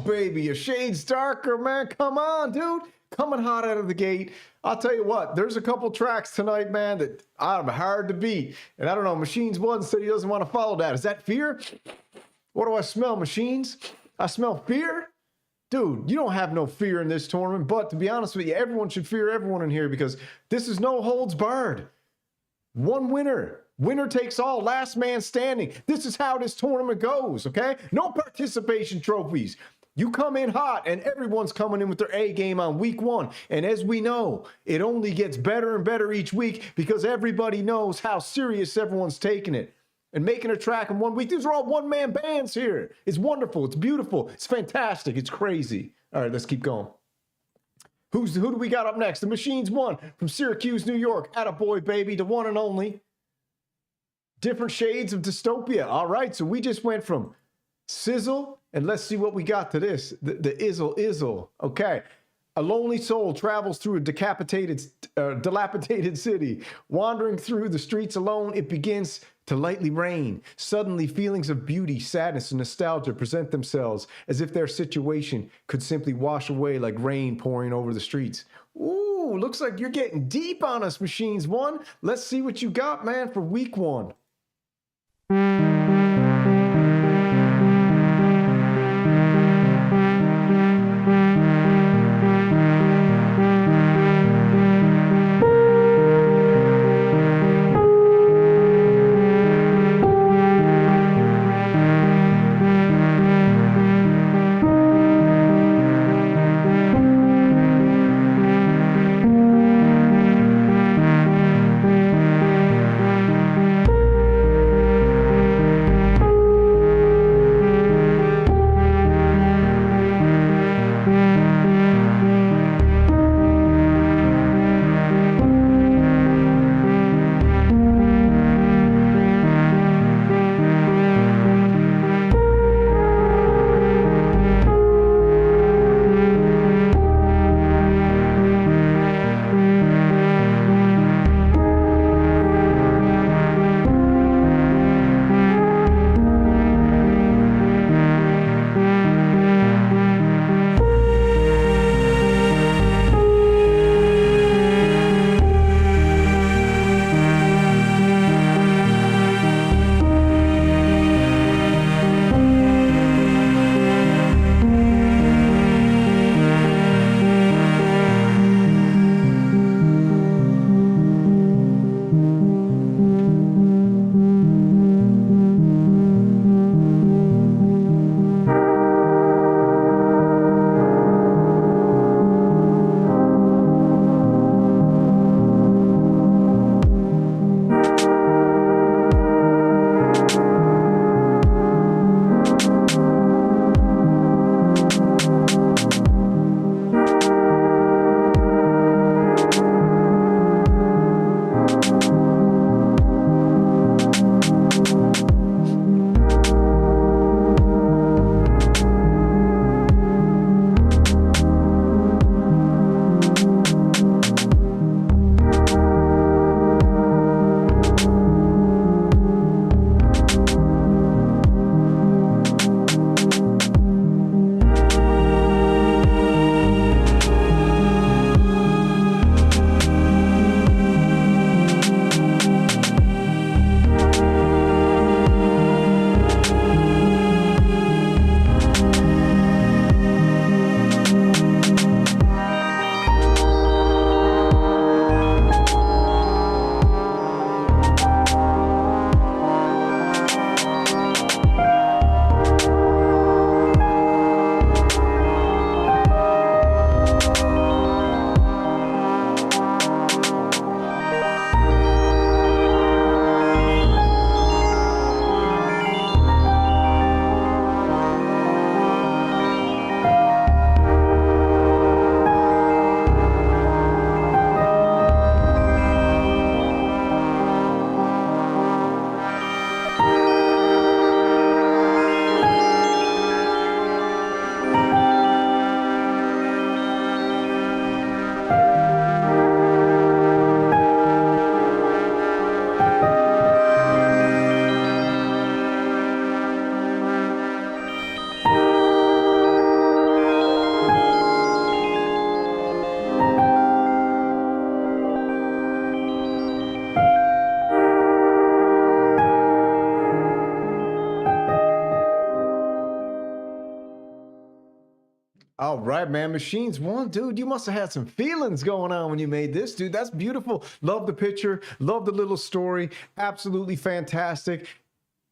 [SPEAKER 1] baby, a shades darker, man. Come on, dude. Coming hot out of the gate. I'll tell you what, there's a couple tracks tonight, man, that are hard to beat. And I don't know, Machines 1 said he doesn't want to follow that. Is that fear? What do I smell, Machines? I smell fear? Dude, you don't have no fear in this tournament, but to be honest with you, everyone should fear everyone in here because this is no holds barred. One winner. Winner takes all, last man standing. This is how this tournament goes, okay? No participation trophies. You come in hot, and everyone's coming in with their A game on week 1. And as we know, it only gets better and better each week because everybody knows how serious everyone's taking it. And making a track in 1 week. These are all one-man bands here. It's wonderful. It's beautiful. It's fantastic. It's crazy. All right, let's keep going. Who do we got up next? The Machines 1 from Syracuse, New York. Attaboy, baby, the one and only. Different shades of dystopia. All right, so we just went from sizzle, and let's see what we got to this. The izzle. Okay. A lonely soul travels through a dilapidated city. Wandering through the streets alone, it begins to lightly rain. Suddenly, feelings of beauty, sadness, and nostalgia present themselves as if their situation could simply wash away like rain pouring over the streets. Ooh, looks like you're getting deep on us, Machines 1. Let's see what you got, man, for week 1. All right, man. Machines 1, dude. You must have had some feelings going on when you made this, dude. That's beautiful. Love the picture. Love the little story. Absolutely fantastic.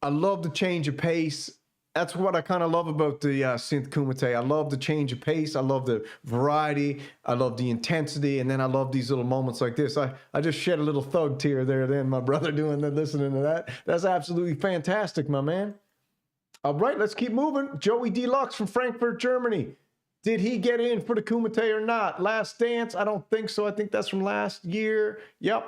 [SPEAKER 1] I love the change of pace. That's what I kind of love about the Synth Kumite. I love the change of pace. I love the variety. I love the intensity. And then I love these little moments like this. I just shed a little thug tear there then, my brother doing that, listening to that. That's absolutely fantastic, my man. All right, let's keep moving. Joey Deluxe from Frankfurt, Germany. Did he get in for the Kumite or not? Last Dance? I don't think so. I think that's from last year. Yep.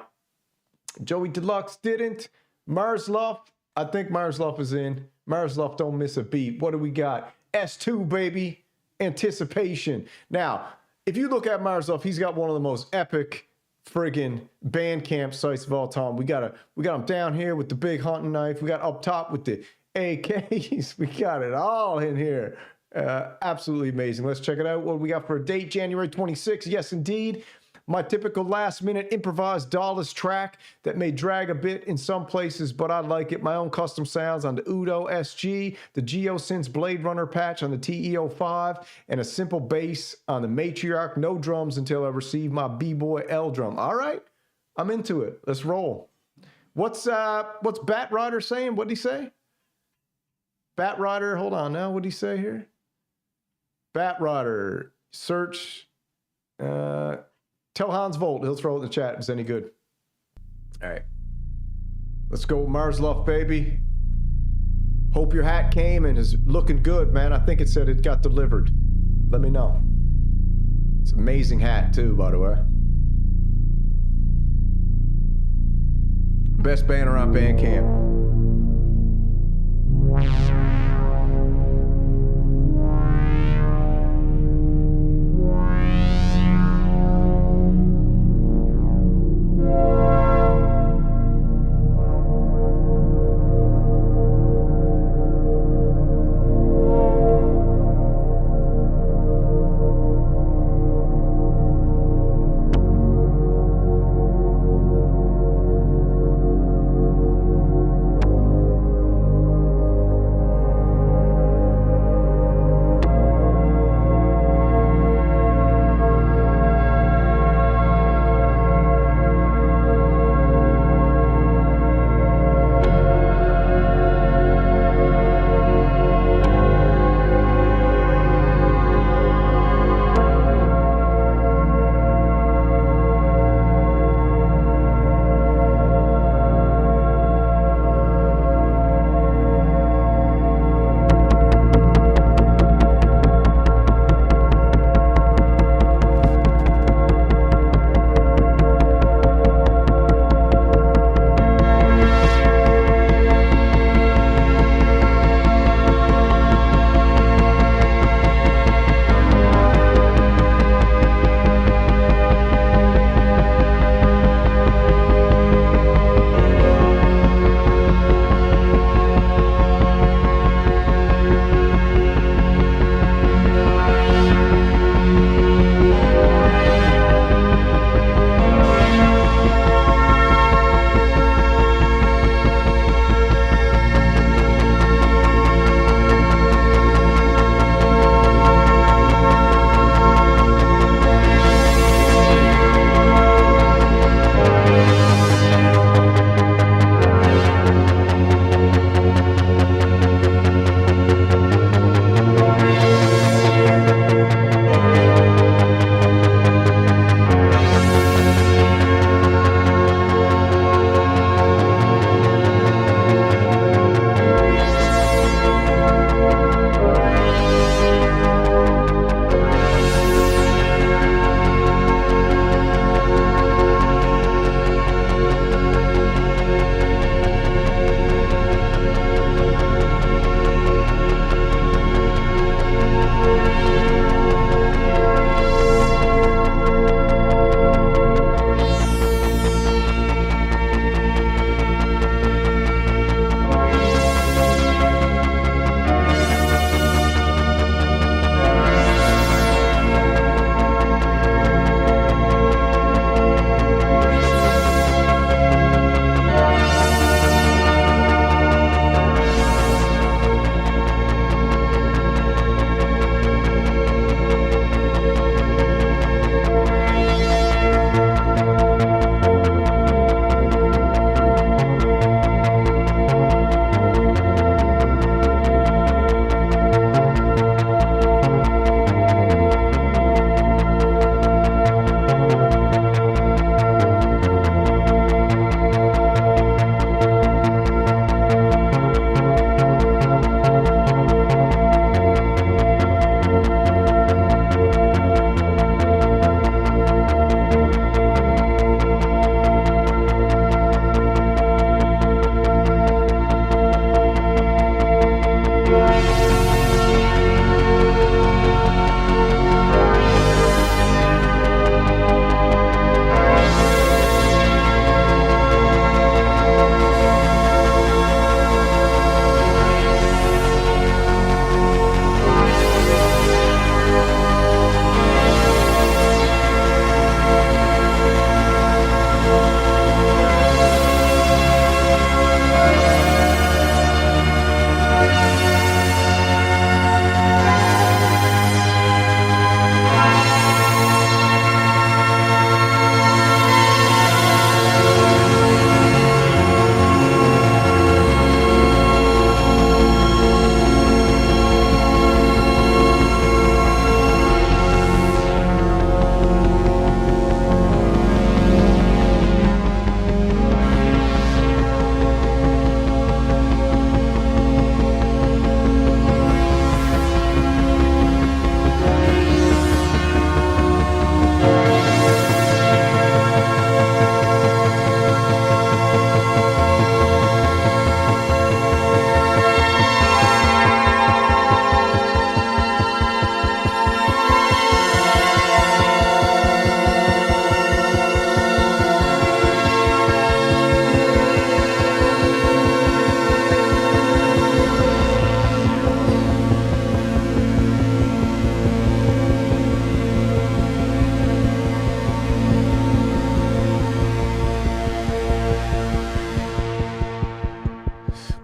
[SPEAKER 1] Joey Deluxe didn't. Marslov. I think Marslov is in. Marslov don't miss a beat. What do we got? S2, baby. Anticipation. Now, if you look at Marslov, he's got one of the most epic friggin' Bandcamp sites of all time. We got him down here with the big hunting knife. We got up top with the AKs. We got it all in here. Absolutely amazing. Let's check it out. What we got for a date? January 26th. Yes, indeed. My typical last-minute improvised dollars track that may drag a bit in some places, but I like it. My own custom sounds on the Udo SG, the Geosynths Blade Runner patch on the TE-05, and a simple bass on the Matriarch. No drums until I receive my B-Boy L drum. All right, I'm into it. Let's roll. What's Bat Rider saying? What'd he say? Bat Rider, hold on now. What'd he say here? Bat Rider, search, tell Hans Volt, he'll throw it in the chat if it's any good. All right. Let's go Marslov, baby. Hope your hat came and is looking good, man. I think it said it got delivered. Let me know. It's an amazing hat, too, by the way. Best banner on Bandcamp.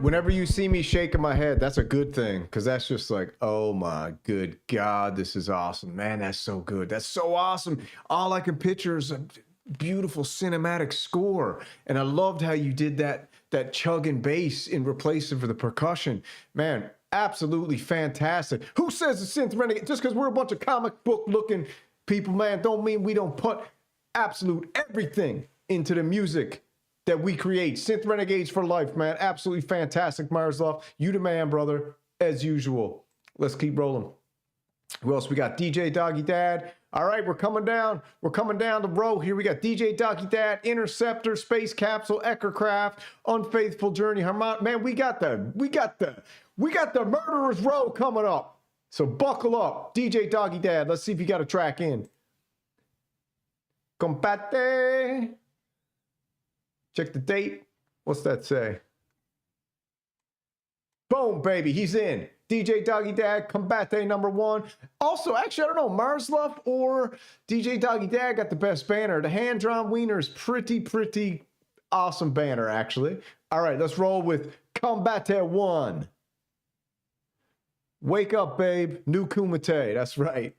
[SPEAKER 1] Whenever you see me shaking my head, that's a good thing, because that's just like, oh my good God, this is awesome. Man, that's so good. That's so awesome. All I can picture is a beautiful cinematic score. And I loved how you did that chugging bass in replacement for the percussion. Man, absolutely fantastic. Who says the Synth Renegade? Just because we're a bunch of comic book looking people, man, don't mean we don't put absolute everything into the music that we create. Synth Renegades for life, man. Absolutely fantastic, Marslov. You the man, brother, as usual. Let's keep rolling. Who else we got? DJ Doggy Dad. All right, we're coming down. We're coming down the row here. We got DJ Doggy Dad, Interceptor, Space Capsule, Eckercraft, Unfaithful Journey, Harmon. Man, we got the Murderer's Row coming up. So buckle up. DJ Doggy Dad. Let's see if you got a track in. Combate. Check the date. What's that say? Boom, baby. He's in. DJ Doggy Dad, Combate #1. Also, actually, I don't know, Marslov or DJ Doggy Dad got the best banner. The hand-drawn wiener is pretty awesome banner, actually. All right, let's roll with Combate 1. Wake up, babe. New Kumite. That's right.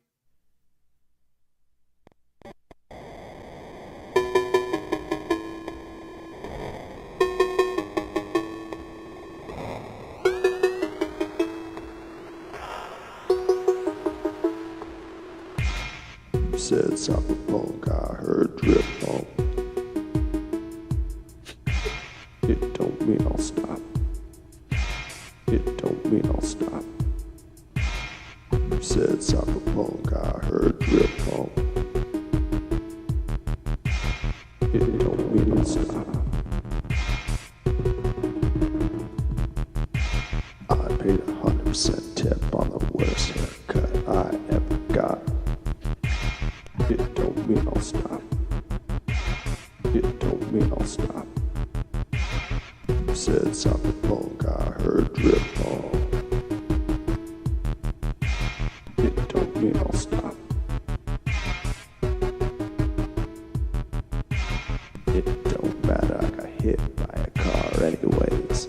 [SPEAKER 7] Said cyberpunk, I heard drip on. It don't mean I'll stop. It don't mean I'll stop. Said cyberpunk, I heard drip on. It don't mean I'll stop. I paid 100% tip on the worst haircut I ever got. It don't mean I'll stop. It don't mean I'll stop. Said cyberpunk, I heard drip on. It don't mean I'll stop. It don't matter, I got hit by a car anyways.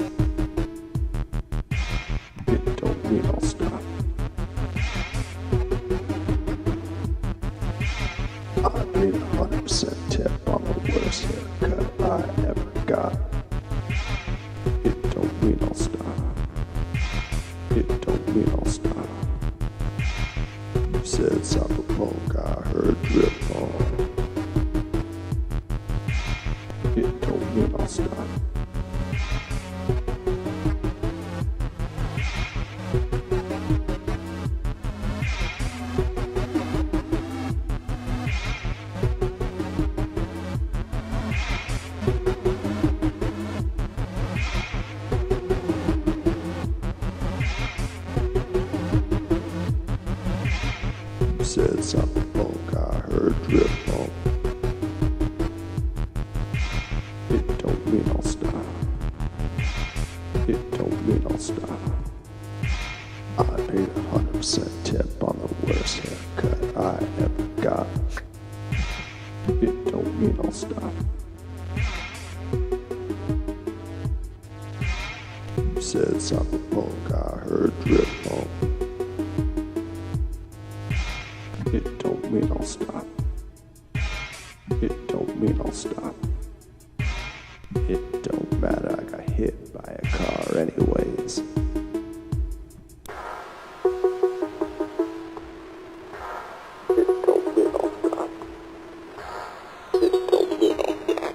[SPEAKER 7] It don't mean I'll stop. I paid 100% tip on the worst haircut I ever got. It don't mean I'll stop. It don't mean I'll stop. Said cyberpunk, I heard drip on. It don't mean I'll stop. Said cyberpunk, I heard drip on. It don't mean I'll stop. It don't mean I'll stop. I paid 100% tip on the worst haircut I ever got. It don't mean I'll stop. Said cyberpunk, I heard drip on. It don't mean I'll stop. It don't mean I'll stop. It don't matter, I got hit by a car anyways. It don't mean I'll stop. It don't mean I'll stop.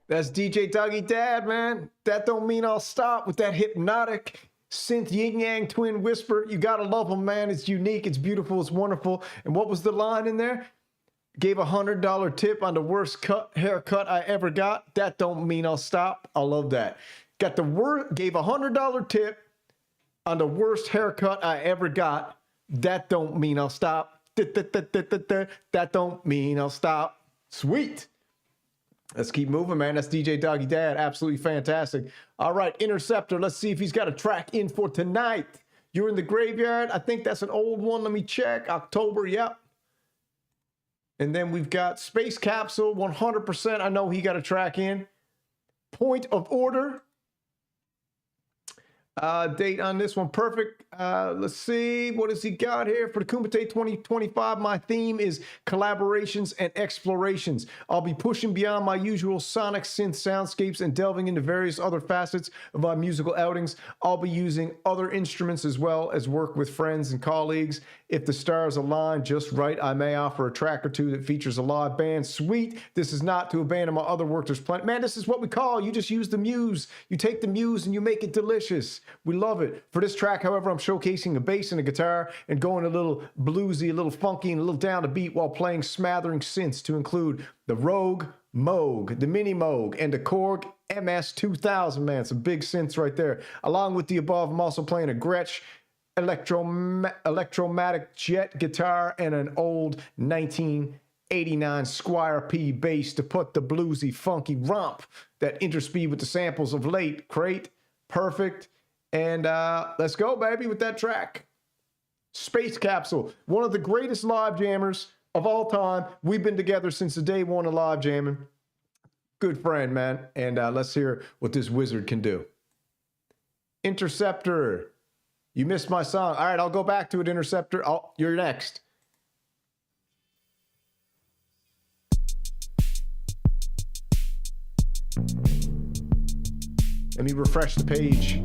[SPEAKER 1] That's DJ Doggy Dad, man. That don't mean I'll stop with that hypnotic synth yin yang twin whisper. You gotta love him, man. It's unique, it's beautiful, it's wonderful. And what was the line in there? Gave $100 tip on the worst haircut I ever got. That don't mean I'll stop. I love that. Got the gave $100 tip on the worst haircut I ever got. That don't mean I'll stop. That don't mean I'll stop. Sweet. Let's keep moving, man. That's DJ Doggy Dad. Absolutely fantastic. All right, Interceptor. Let's see if he's got a track in for tonight. You're in the Graveyard. I think that's an old one. Let me check. October, yep. And then we've got Space Capsule, 100%. I know he got a track in. Point of Order. Date on this one, perfect. Let's see, what has he got here for the KUMITE 2025? My theme is collaborations and explorations. I'll be pushing beyond my usual sonic synth soundscapes and delving into various other facets of my musical outings. I'll be using other instruments as well as work with friends and colleagues. If the stars align just right, I may offer a track or two that features a live band. Sweet. This is not to abandon my other work. There's plenty. Man, this is what we call, you just use the muse. You take the muse and you make it delicious. We love it. For this track, however, I'm showcasing a bass and a guitar and going a little bluesy, a little funky, and a little down the beat while playing smattering synths to include the Rogue Moog, the Mini Moog, and the Korg MS-2000, man. Some big synths right there. Along with the above, I'm also playing a Gretsch Electromatic Jet guitar and an old 1989 Squire P bass to put the bluesy, funky romp that interspeed with the samples of late. Great, perfect. And let's go, baby, with that track. Space Capsule, one of the greatest live jammers of all time. We've been together since the day one of live jamming. Good friend, man. And let's hear what this wizard can do. Interceptor, you missed my song. All right, I'll go back to it, Interceptor. You're next. Let me refresh the page.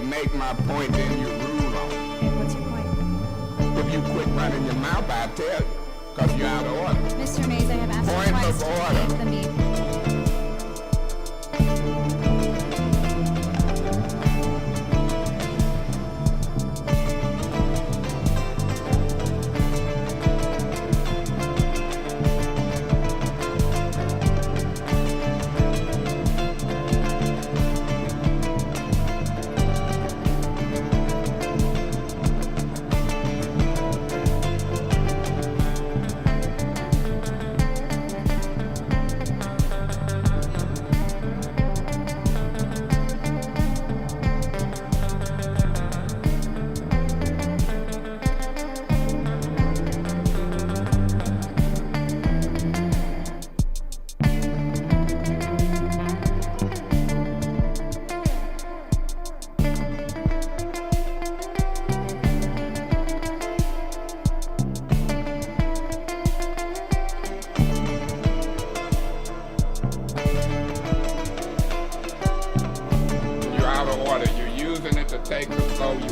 [SPEAKER 8] Make my point, then you rule on it.
[SPEAKER 9] Okay, what's your point?
[SPEAKER 8] If you quit running your mouth, I tell you, because you're out of order.
[SPEAKER 9] Mr. Mays, I have asked you
[SPEAKER 8] Point
[SPEAKER 9] twice
[SPEAKER 8] of
[SPEAKER 9] to
[SPEAKER 8] order.
[SPEAKER 9] leave the meeting.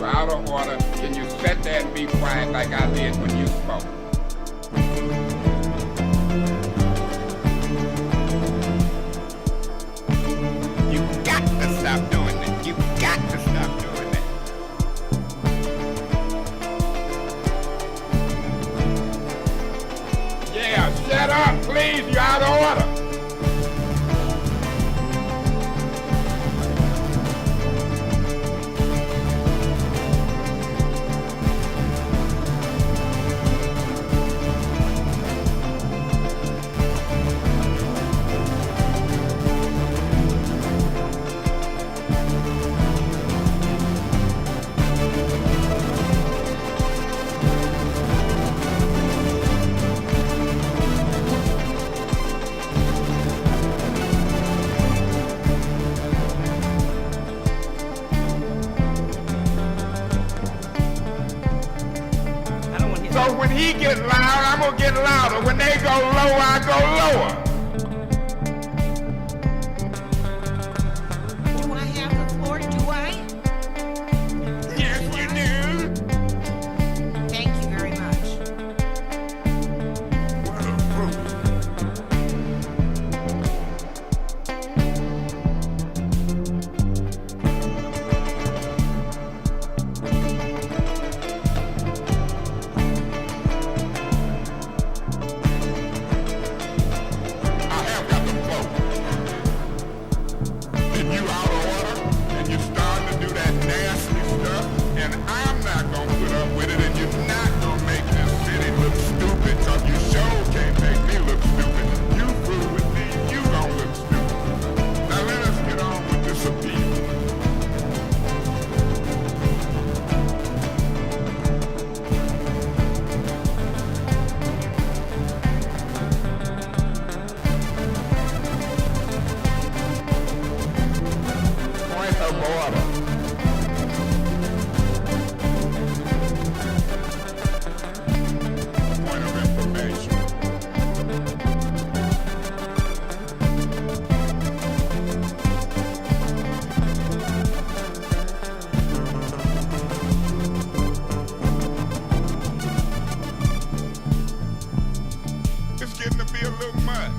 [SPEAKER 8] You out of order. Can you sit there and be quiet like I did when you spoke? You got to stop doing that. You got to stop doing that. Yeah, shut up, please. You're out of order. So when he get loud, I'm gonna get louder. When they go low, I go lower.
[SPEAKER 10] Do I have the floor? Do I?
[SPEAKER 8] Yes, you do.
[SPEAKER 10] Thank you very much.
[SPEAKER 8] What a brute. I have got the flow. And you out of order, and you're starting to do that nasty stuff, and I'm not gonna put up with it, and you're not gonna make this city look stupid, cause you sure can't make me look stupid. You fool with me, you gonna look stupid. Now let us get on with this appeal. Point of order. Point of information. It's getting to be a little much.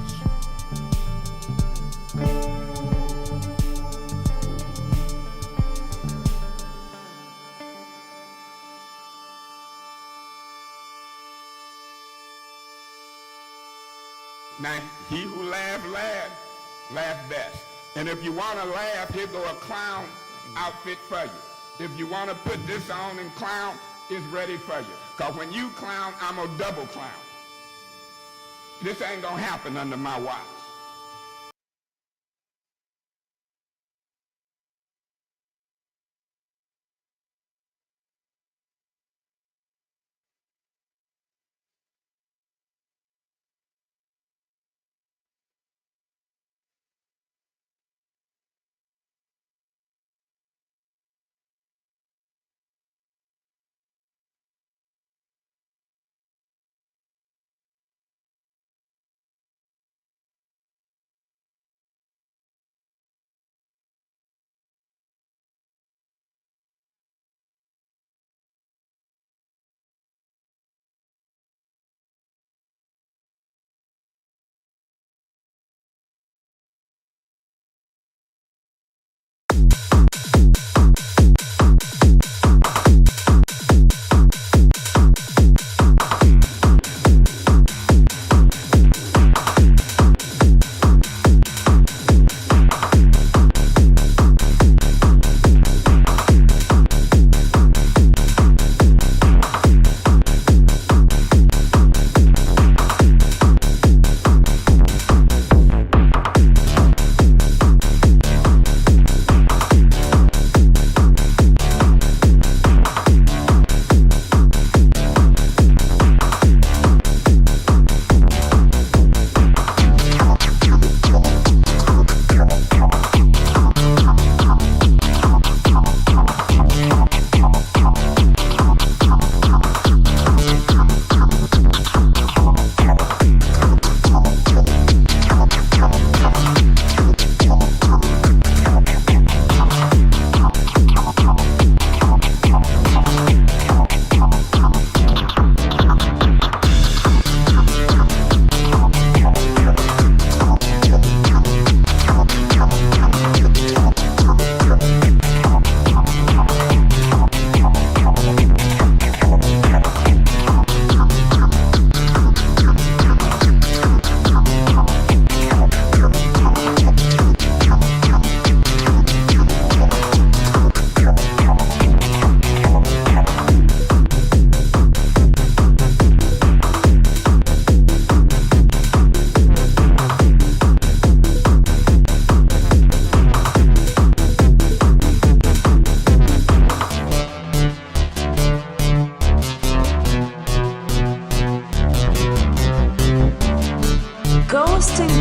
[SPEAKER 8] Now, he who laugh best. And if you want to laugh, here go a clown outfit for you. If you want to put this on and clown, it's ready for you. Because when you clown, I'm a double clown. This ain't going to happen under my watch.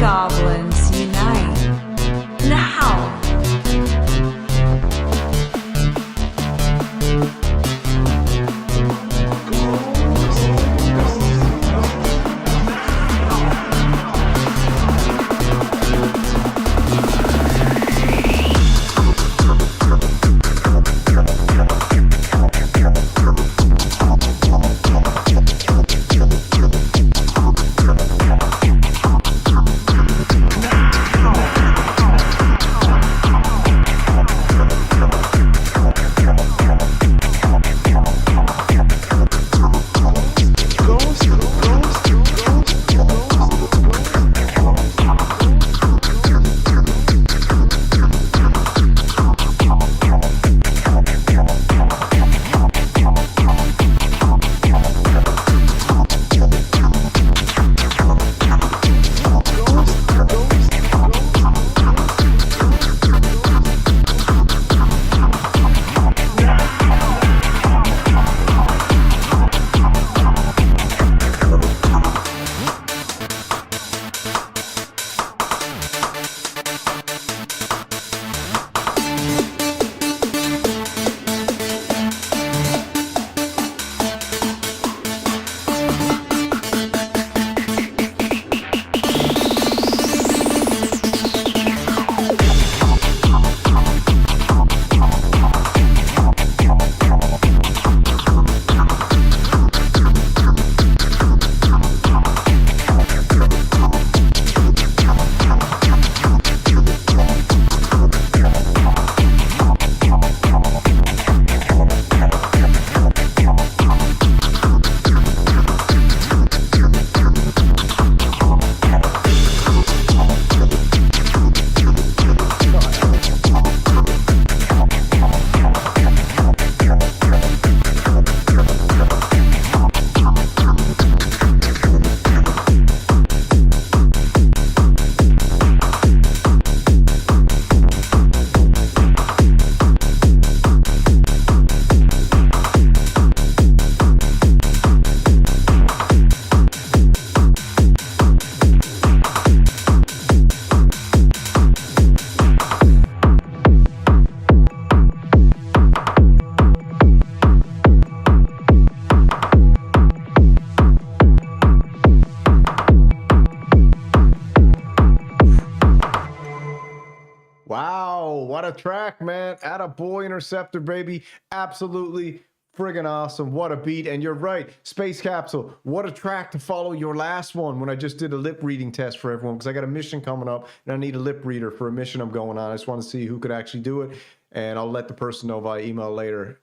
[SPEAKER 10] goblins unite. Now!
[SPEAKER 1] Wow, what a track, man. Attaboy Interceptor, baby. Absolutely friggin' awesome. What a beat. And you're right, Space Capsule, what a track to follow your last one when I just did a lip reading test for everyone because I got a mission coming up and I need a lip reader for a mission I'm going on. I just want to see who could actually do it. And I'll let the person know via email later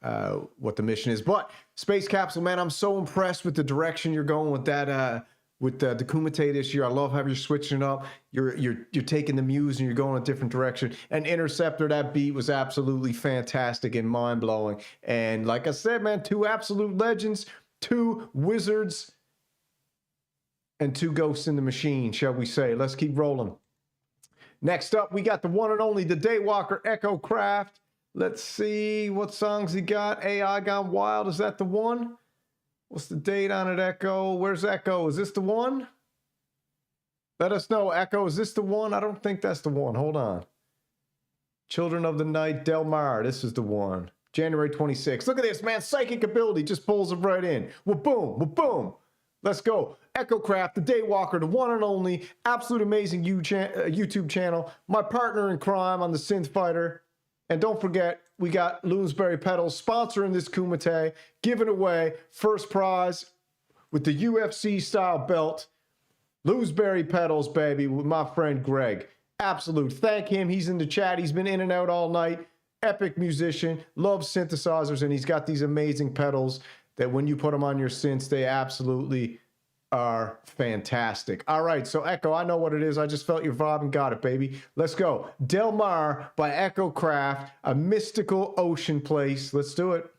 [SPEAKER 1] what the mission is. But Space Capsule, man, I'm so impressed with the direction you're going with that with the Kumite this year. I love how you're switching it up. You're taking the muse and you're going a different direction. And Interceptor, that beat was absolutely fantastic and mind-blowing. And like I said, man, 2 absolute legends, 2 wizards, and 2 ghosts in the machine, shall we say. Let's keep rolling. Next up, we got the one and only, the Daywalker Echo Craft. Let's see what songs he got. AI Gone Wild, is that the one? What's the date on it, Echo? Where's Echo? Is this the one? Let us know, Echo. Is this the one? I don't think that's the one. Hold on. Children of the Night, Del Mar. This is the one. January 26th. Look at this, man. Psychic ability just pulls it right in. Wa-boom, wa-boom. Let's go. Echo Craft, the Daywalker, the one and only, absolute amazing YouTube channel. My partner in crime on the Synth Fighter. And don't forget, we got Bloomsbury Pedals sponsoring this Kumite, giving away first prize with the UFC style belt. Bloomsbury Pedals, baby, with my friend Greg. Absolute. Thank him. He's in the chat. He's been in and out all night. Epic musician, loves synthesizers, and he's got these amazing pedals that when you put them on your synths, they absolutely are fantastic. All right, so Echo, I know what it is. I just felt your vibe and got it, baby. Let's go. Del Mar by Echo Craft, a mystical ocean place. Let's do it.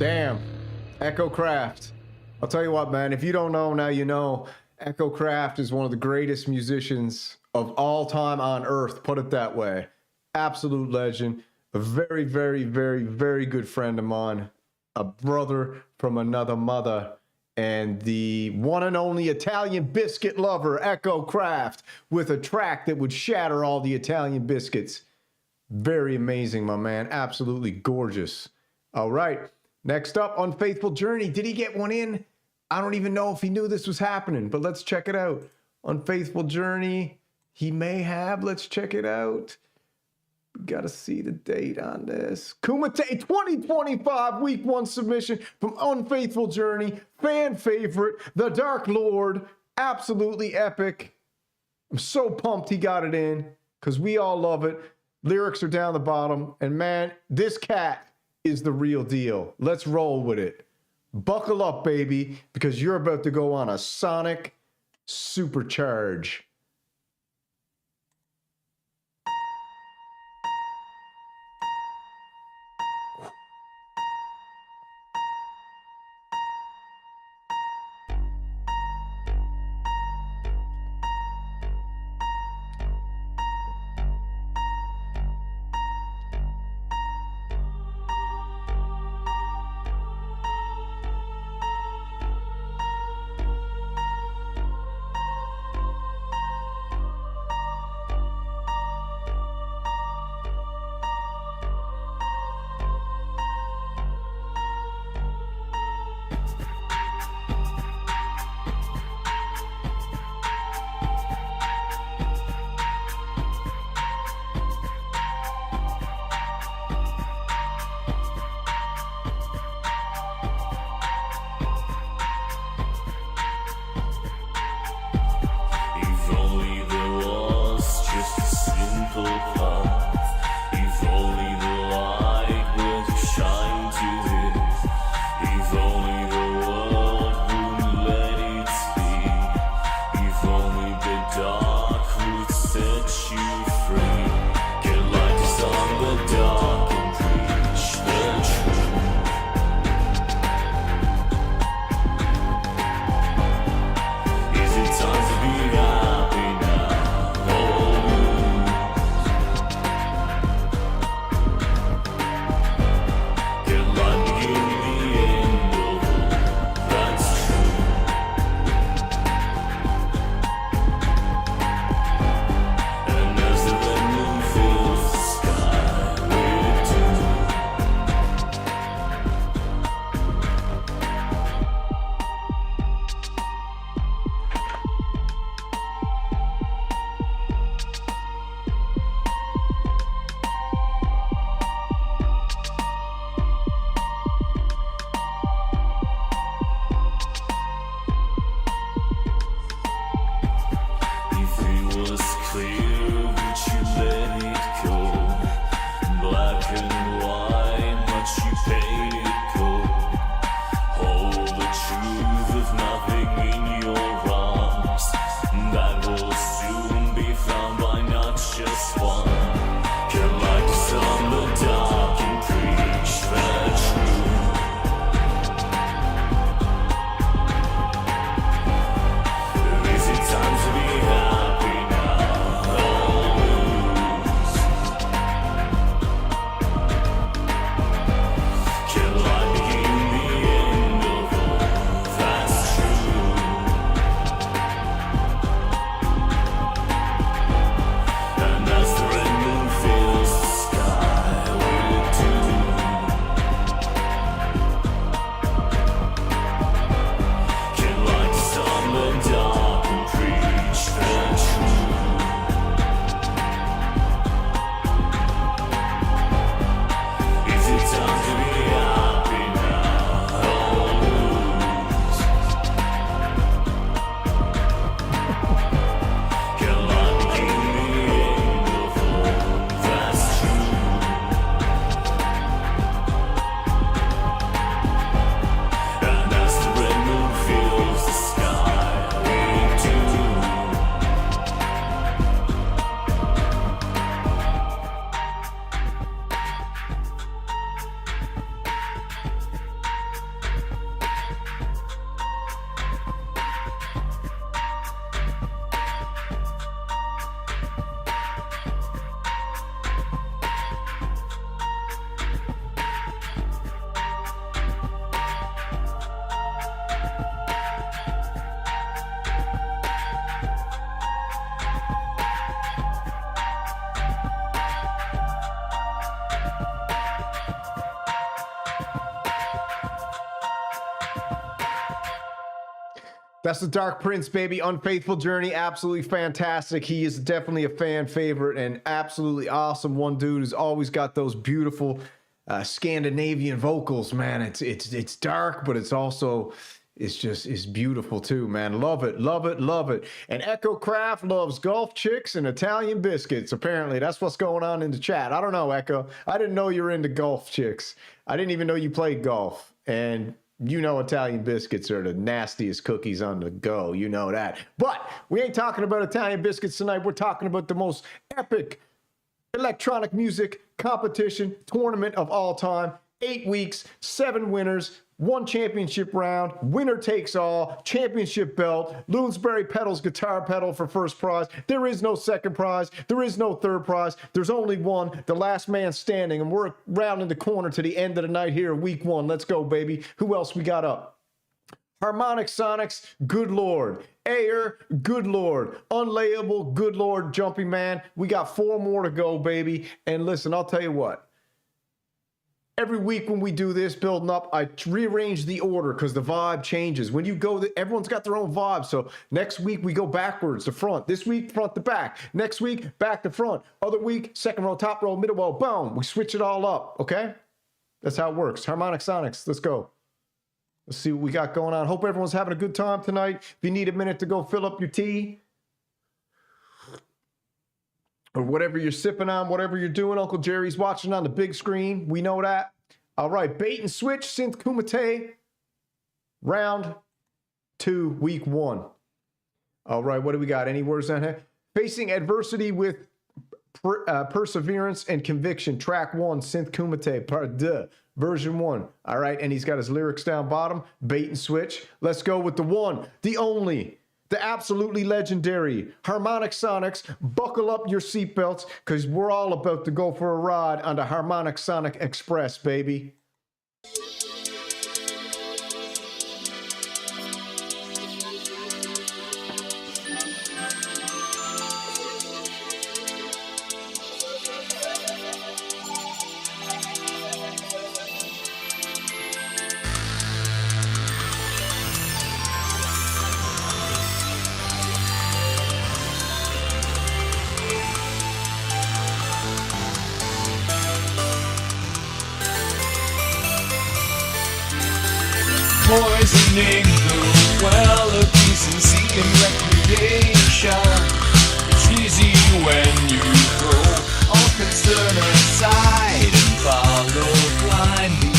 [SPEAKER 1] Damn. Echo Craft. I'll tell you what, man, if you don't know, now you know. Echo Craft is one of the greatest musicians of all time on earth, put it that way. Absolute legend. A very, very, very, very good friend of mine. A brother from another mother. And the one and only Italian biscuit lover, Echo Craft, with a track that would shatter all the Italian biscuits. Very amazing, my man. Absolutely gorgeous. All right. Next up, Unfaithful Journey. Did he get one in? I don't even know if he knew this was happening, but let's check it out. Unfaithful Journey. He may have. Let's check it out. We got to see the date on this. KUMITE 2025 week 1 submission from Unfaithful Journey. Fan favorite, The Dark Lord. Absolutely epic. I'm so pumped he got it in because we all love it. Lyrics are down the bottom. And man, this cat is the real deal. Let's roll with it. Buckle up, baby, because you're about to go on a sonic supercharge. That's the Dark Prince, baby. Unfaithful Journey, absolutely fantastic. He is definitely a fan favorite and absolutely awesome. One dude who's always got those beautiful Scandinavian vocals, man. It's dark, but it's also it's beautiful too, man. Love it, love it, love it. And Echo Craft loves golf chicks and Italian biscuits. Apparently, that's what's going on in the chat. I don't know, Echo. I didn't know you were into golf chicks. I didn't even know you played golf. And you know Italian biscuits are the nastiest cookies on the go. You know that. But we ain't talking about Italian biscuits tonight. We're talking about the most epic electronic music competition tournament of all time. 8 weeks, 7 winners, 1 championship round, winner takes all, championship belt, Loonsberry Pedals guitar pedal for first prize. There is no second prize. There is no third prize. There's only one, the last man standing. And we're rounding the corner to the end of the night here, week 1. Let's go, baby. Who else we got up? Harmonic Sonics, good lord. Ayer, good lord. Unlayable, good lord. Jumping Man. We got 4 more to go, baby. And listen, I'll tell you what. Every week when we do this, building up, I rearrange the order because the vibe changes. When you go, everyone's got their own vibe. So next week, we go backwards to front. This week, front to back. Next week, back to front. Other week, second row, top row, middle row, boom. We switch it all up, okay? That's how it works. Harmonic Sonics, let's go. Let's see what we got going on. Hope everyone's having a good time tonight. If you need a minute to go fill up your tea, or whatever you're sipping on, whatever you're doing, Uncle Jerry's watching on the big screen. We know that. All right, bait and switch, Synth Kumite, round 2, week 1. All right, what do we got? Any words on here? Facing adversity with perseverance and conviction, track 1, Synth Kumite, part 2, version 1. All right, and he's got his lyrics down bottom, bait and switch. Let's go with the one, the only, the absolutely legendary Harmonic Sonics. Buckle up your seatbelts because we're all about to go for a ride on the Harmonic Sonic Express, baby.
[SPEAKER 11] Poisoning the well of decency and recreation. It's easy when you throw all concern aside and follow blindly.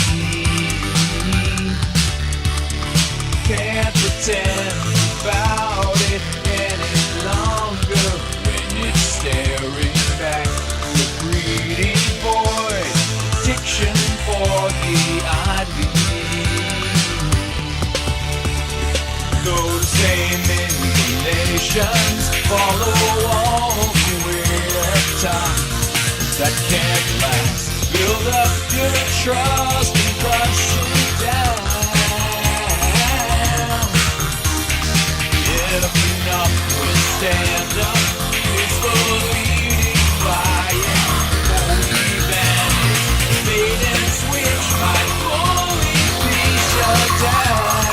[SPEAKER 11] Can't pretend about it any longer when it's staring back. The greedy void, addiction for the idea. Those same inclinations follow all the way at times that can't last. Build up your trust and crush you down. If enough will stand up, it's believing by it. Only vanish, fade and switch might fully be shut down.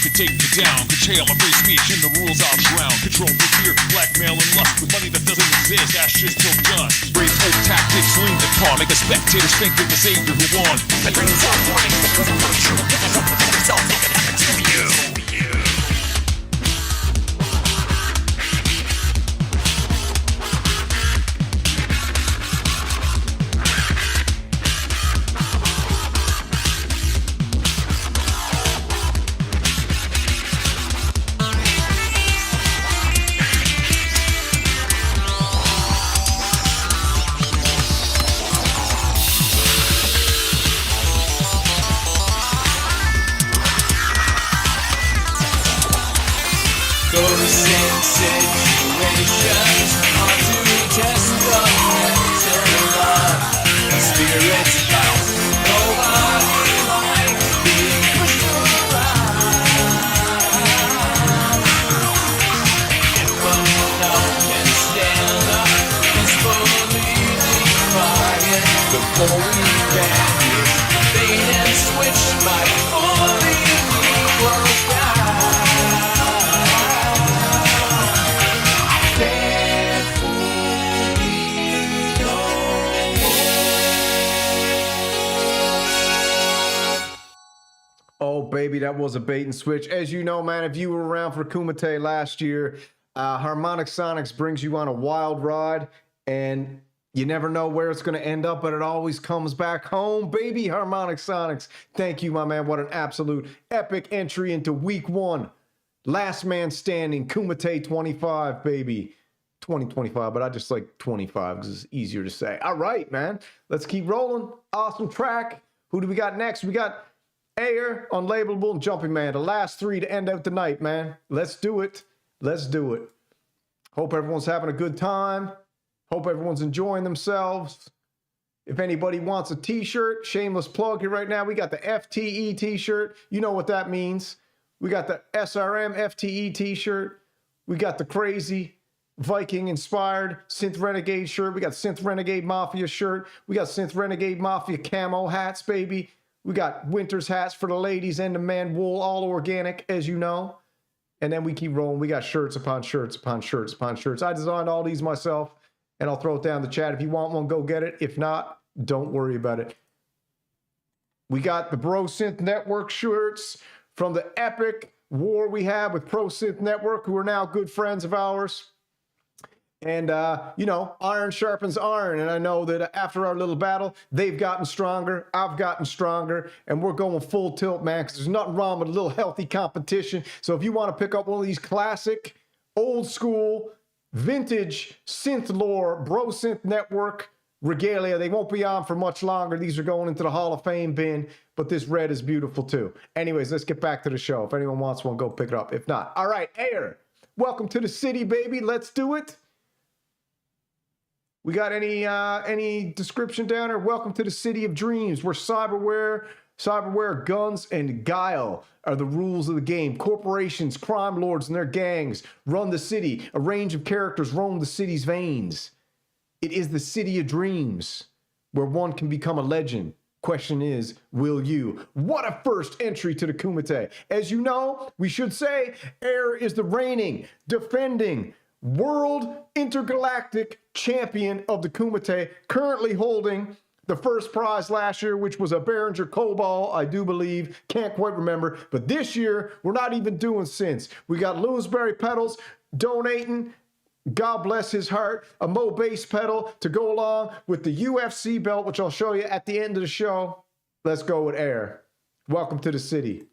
[SPEAKER 11] to take me down. Curtail my free speech and the rules I'll drown. Control for fear, blackmail and lust with money that doesn't exist. Ashes till dust. Raise old tactics, lean the car. Make the spectators think they're the savior who won. And brings out warnings because I'm not sure. This is something that yourself that can happen to you.
[SPEAKER 1] That was a bait and switch. As you know, man, if you were around for Kumite last year, Harmonic Sonics brings you on a wild ride, and you never know where it's going to end up, but it always comes back home, baby. Harmonic Sonics. Thank you, my man. What an absolute epic entry into week 1. Last man standing, KUMITE'25, baby. 2025, but I just like 25 because it's easier to say. All right, man. Let's keep rolling. Awesome track. Who do we got next? We got Air, Unlabelable, and Jumping Man. The last 3 to end out the night, man. Let's do it. Let's do it. Hope everyone's having a good time. Hope everyone's enjoying themselves. If anybody wants a t-shirt, shameless plug here right now. We got the FTE t-shirt. You know what that means. We got the SRM FTE t-shirt. We got the crazy Viking-inspired Synth Renegade shirt. We got Synth Renegade Mafia shirt. We got Synth Renegade Mafia camo hats, baby. We got winter's hats for the ladies and the men, wool, all organic, as you know. And then we keep rolling. We got shirts upon shirts upon shirts upon shirts. I designed all these myself, and I'll throw it down the chat. If you want one, go get it. If not, don't worry about it. We got the Bro Synth Network shirts from the epic war we have with Pro Synth Network, who are now good friends of ours. And, you know, iron sharpens iron. And I know that after our little battle, they've gotten stronger. I've gotten stronger. And we're going full tilt, man, because there's nothing wrong with a little healthy competition. So if you want to pick up one of these classic, old school, vintage synth lore, Bro Synth Network regalia, they won't be on for much longer. These are going into the Hall of Fame bin. But this red is beautiful, too. Anyways, let's get back to the show. If anyone wants one, go pick it up. If not, all right, Air. Welcome to the city, baby. Let's do it. We got any description down there? Welcome to the city of dreams, where cyberware, guns, and guile are the rules of the game. Corporations, crime lords, and their gangs run the city. A range of characters roam the city's veins. It is the city of dreams, where one can become a legend. Question is, will you? What a first entry to the Kumite. As you know, we should say, Air is the reigning, defending, world intergalactic champion of the Kumite, currently holding the first prize last year, which was a Behringer Cobalt, I do believe. Can't quite remember. But this year, we're not even doing synths. We got Loonsberry pedals donating, God bless his heart, a Mo bass pedal to go along with the UFC belt, which I'll show you at the end of the show. Let's go with Air. Welcome to the city.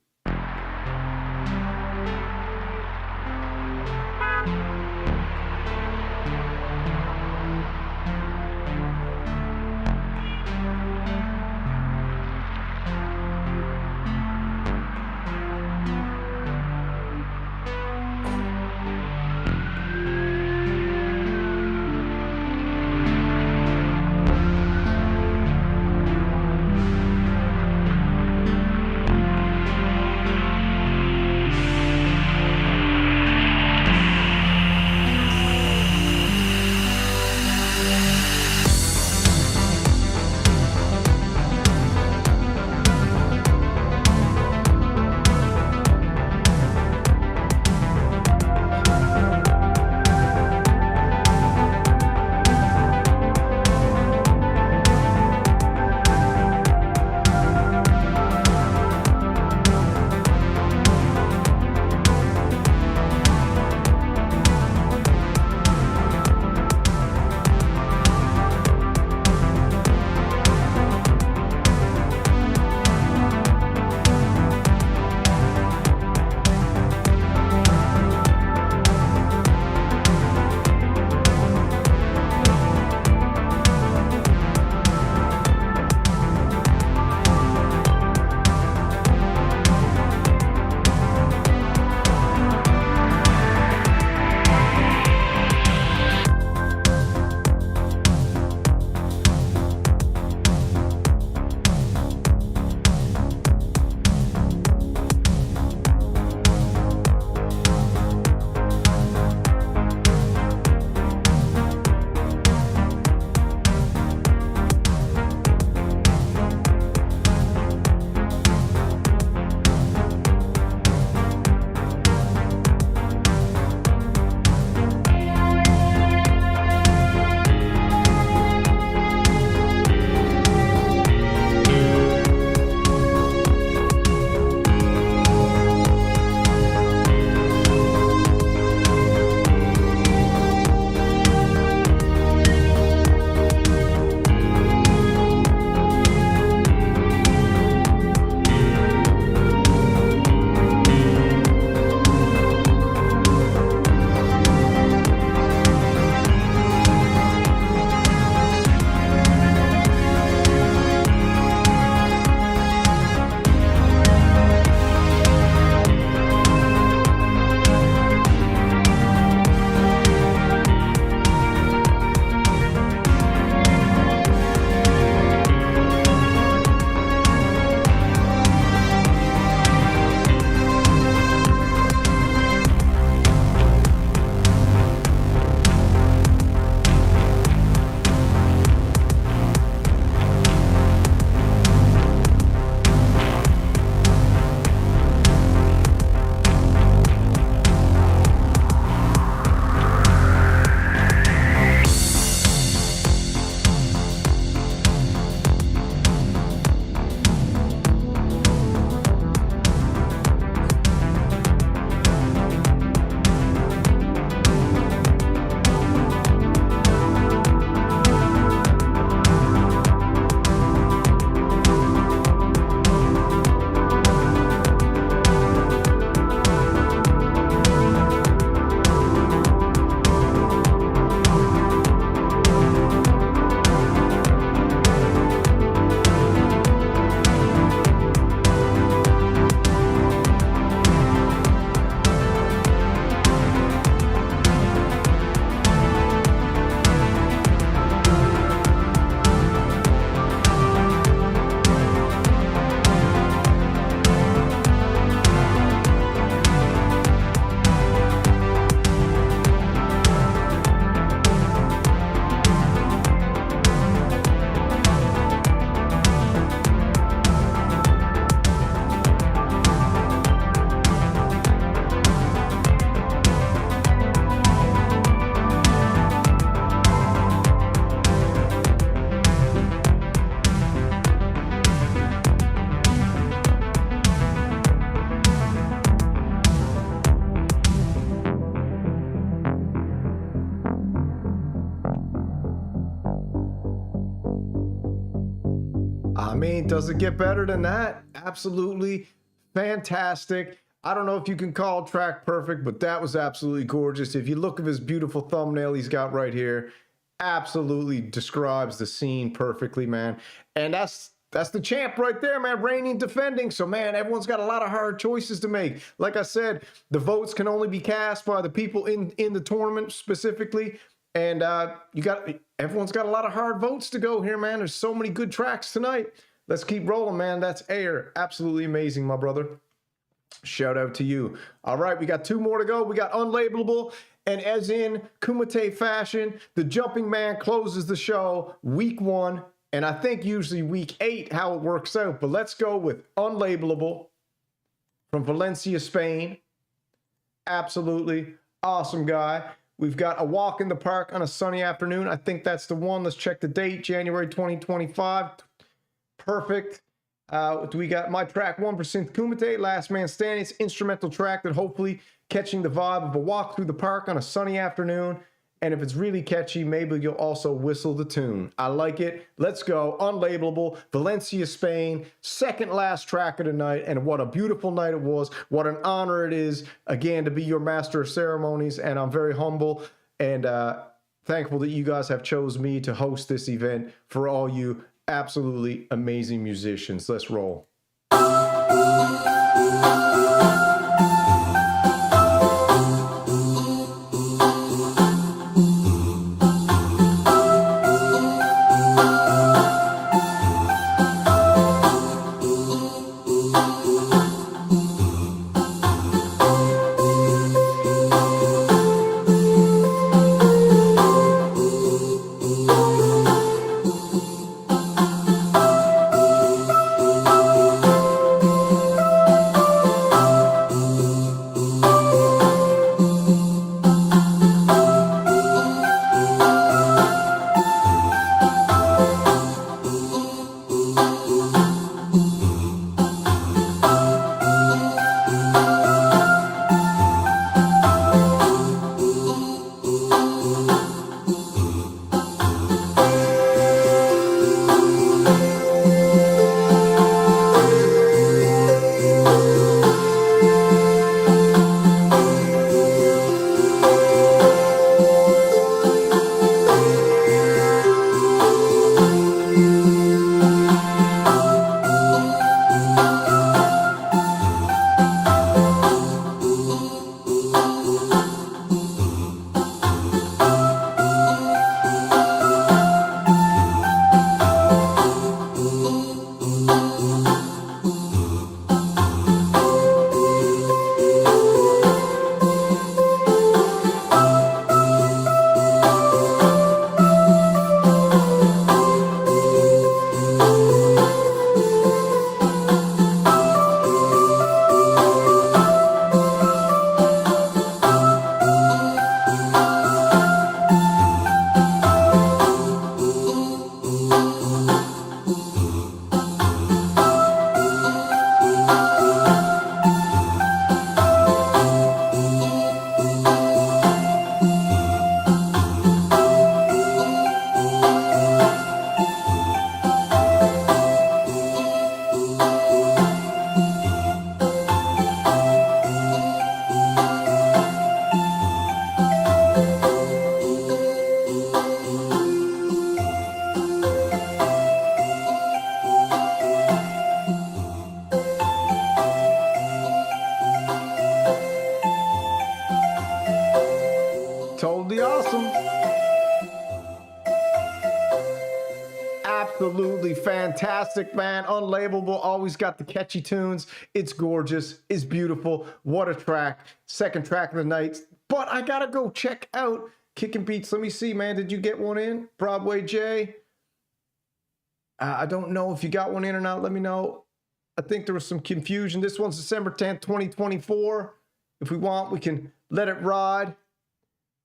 [SPEAKER 1] mean, does it get better than that? Absolutely fantastic. I don't know if you can call track perfect, but that was absolutely gorgeous. If you look at his beautiful thumbnail he's got right here, absolutely describes the scene perfectly, man. And that's the champ right there, man, reigning, defending. So, man, everyone's got a lot of hard choices to make. Like I said, the votes can only be cast by the people in the tournament specifically. And everyone's got a lot of hard votes to go here, man. There's so many good tracks tonight. Let's keep rolling, man. That's Air. Absolutely amazing, my brother. Shout out to you. All right, we got 2 more to go. We got Unlabelable. And as in Kumite fashion, the Jumping Man closes the show week 1. And I think usually week 8 how it works out. But let's go with Unlabelable from Valencia, Spain. Absolutely awesome guy. We've got A Walk in the Park on a Sunny Afternoon. I think that's the one. Let's check the date, January 2025. Perfect. We got my track 1 for Synth Kumite, Last Man Standing. It's instrumental track that hopefully catching the vibe of a walk through the park on a sunny afternoon. And if it's really catchy, maybe you'll also whistle the tune. I like it. Let's go. Unlabelable, Valencia, Spain. Second last track of the night. And what a beautiful night it was. What an honor it is, again, to be your master of ceremonies. And I'm very humble and thankful that you guys have chose me to host this event for all you absolutely amazing musicians. Let's roll. Totally awesome. Absolutely fantastic, man. Unlabelable, always got the catchy tunes. It's gorgeous. It's beautiful. What a track. Second track of the night. But I gotta go check out Kicking Beats. Let me see, man. Did you get one in? Broadway J? I don't know if you got one in or not. Let me know. I think there was some confusion. This one's December 10th, 2024. If we want, we can let it ride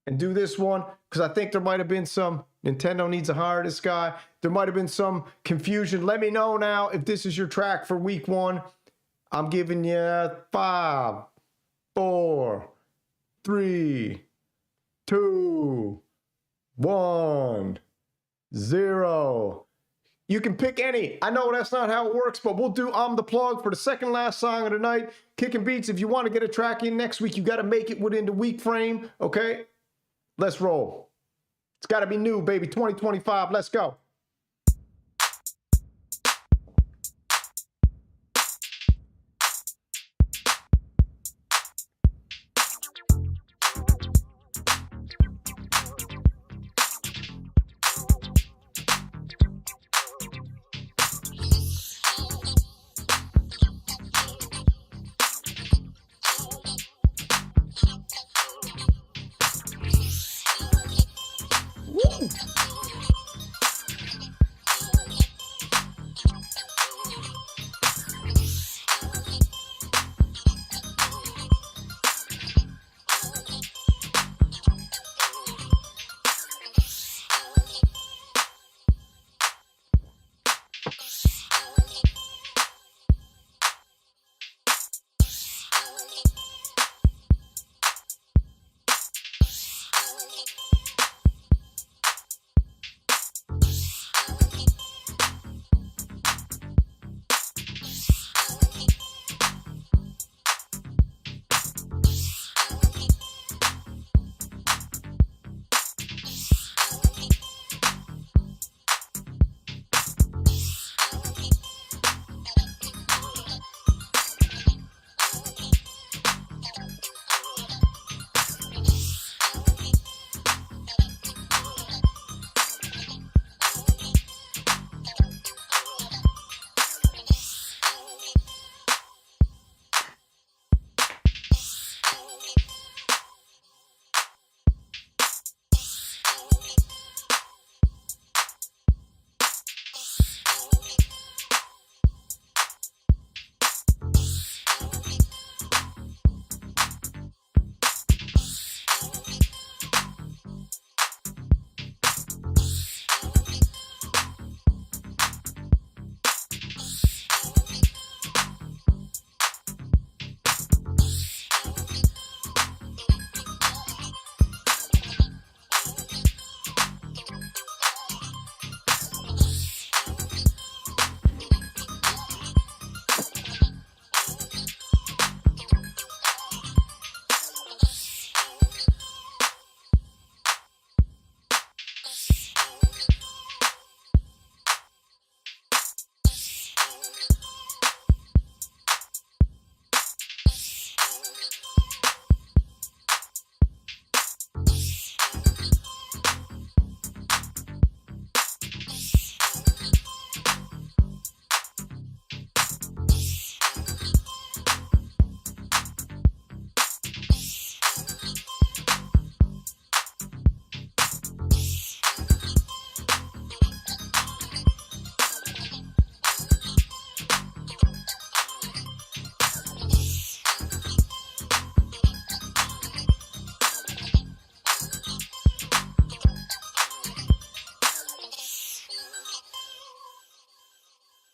[SPEAKER 1] and do this one, because I think there might have been some, Nintendo needs to hire this guy. There might have been some confusion. Let me know now if this is your track for week 1. I'm giving you 5, 4, 3, 2, 1, 0. You can pick any. I know that's not how it works, but we'll do I'm the Plug for the second last song of the night. Kicking Beats, if you want to get a track in next week, you got to make it within the week frame, okay? Let's roll. It's got to be new, baby. 2025. Let's go.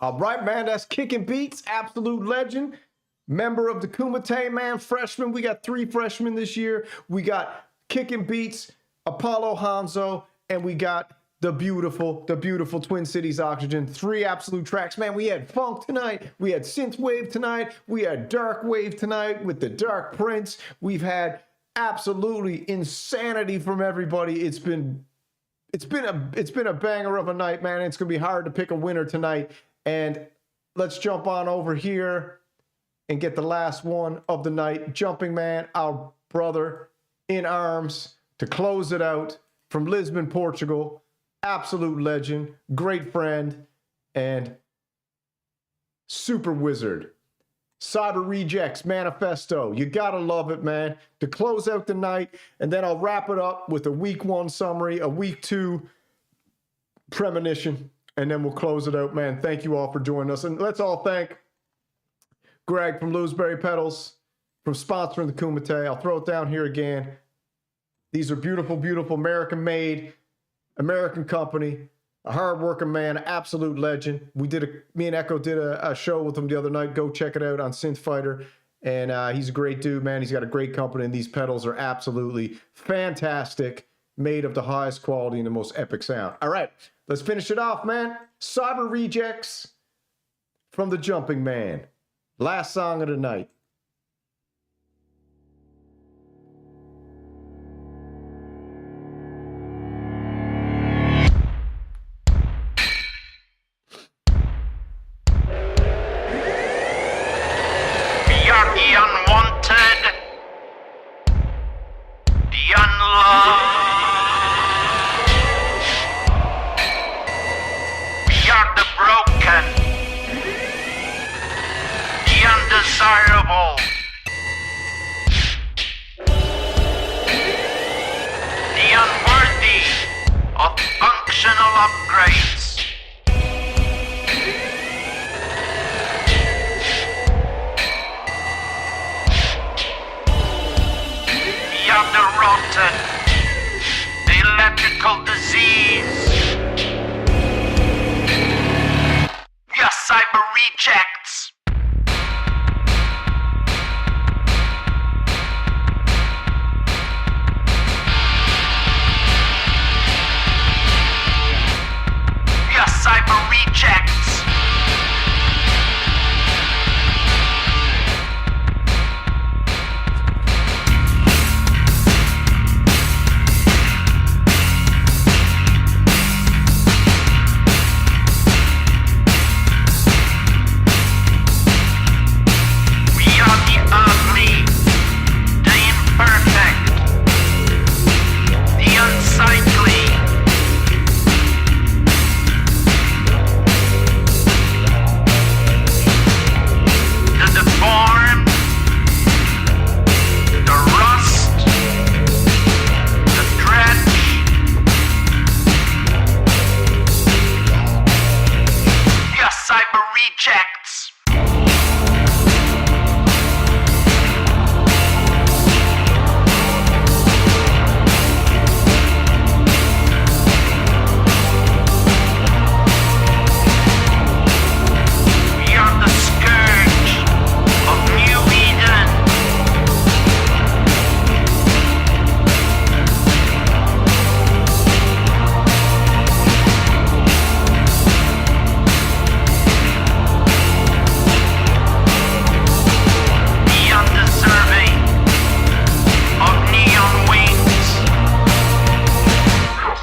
[SPEAKER 1] All right, man, that's Kicking Beats, absolute legend. Member of the Kumite, man, freshman. We got 3 freshmen this year. We got Kicking Beats, Apollo Hanzo, and we got the beautiful Twin Cities Oxygen. 3 absolute tracks, man. We had funk tonight. We had synth wave tonight. We had dark wave tonight with the Dark Prince. We've had absolutely insanity from everybody. It's been a banger of a night, man. It's gonna be hard to pick a winner tonight. And let's jump on over here and get the last one of the night. Jumping Man, our brother in arms, to close it out from Lisbon, Portugal. Absolute legend, great friend, and super wizard. Cyber Rejects Manifesto. You gotta love it, man. To close out the night, and then I'll wrap it up with a week 1 summary, a week 2 premonition, and then we'll close it out, man. Thank you all for joining us. And let's all thank Greg from Looseberry Pedals for sponsoring the Kumite. I'll throw it down here again. These are beautiful, beautiful American-made, American company, a hard-working man, absolute legend. Me and Echo did a show with him the other night. Go check it out on Synth Fighter. And he's a great dude, man. He's got a great company, and these pedals are absolutely fantastic. made of the highest quality and the most epic sound. All right, let's finish it off, man. Cyber Rejects from the Jumping Man. Last song of the night.
[SPEAKER 11] We are the unwanted, the unloved. We are the broken, the undesirable, the unworthy of functional upgrades. We are the rotten, the electrical disease. We are cyber rejects. We are cyber rejects. We are the ugly, the imperfect, the unsightly, the deformed, the rust, the dredge. We are cyber rejects. We are the scourge of New Eden. The undeserving of neon wings.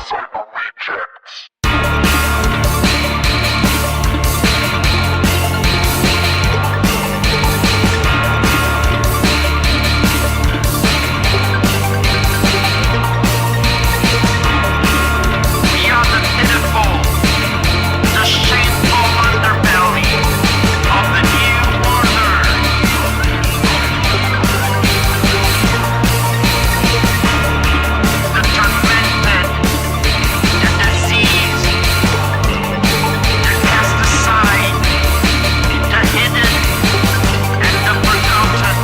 [SPEAKER 11] Cyber rejects. We are the pitiful, the shameful underbelly of the new order. The tormented, the diseased, the cast aside, the hidden, and the forgotten.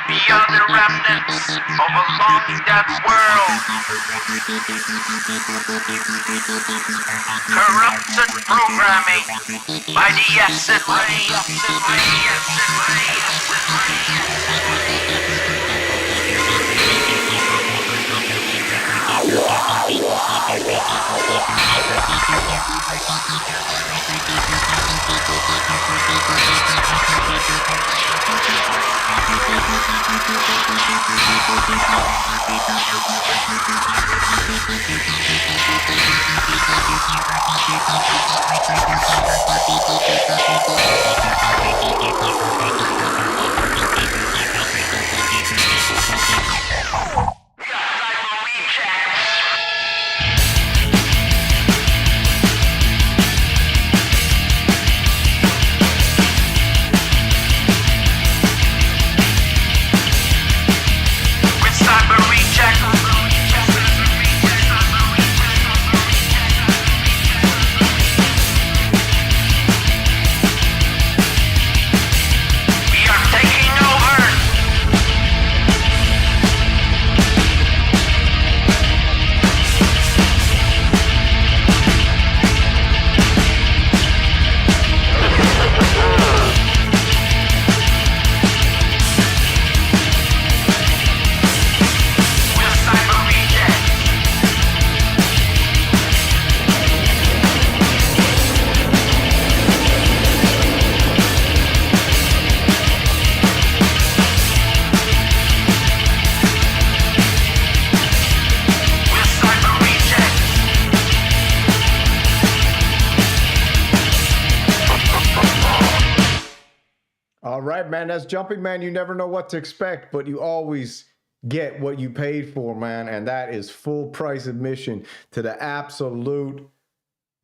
[SPEAKER 11] We are the remnants of a long dead world. Corrupted programming by the acid
[SPEAKER 1] right, man. That's Jumping Man. You never know what to expect, but you always get what you paid for, man. And that is full price admission to the absolute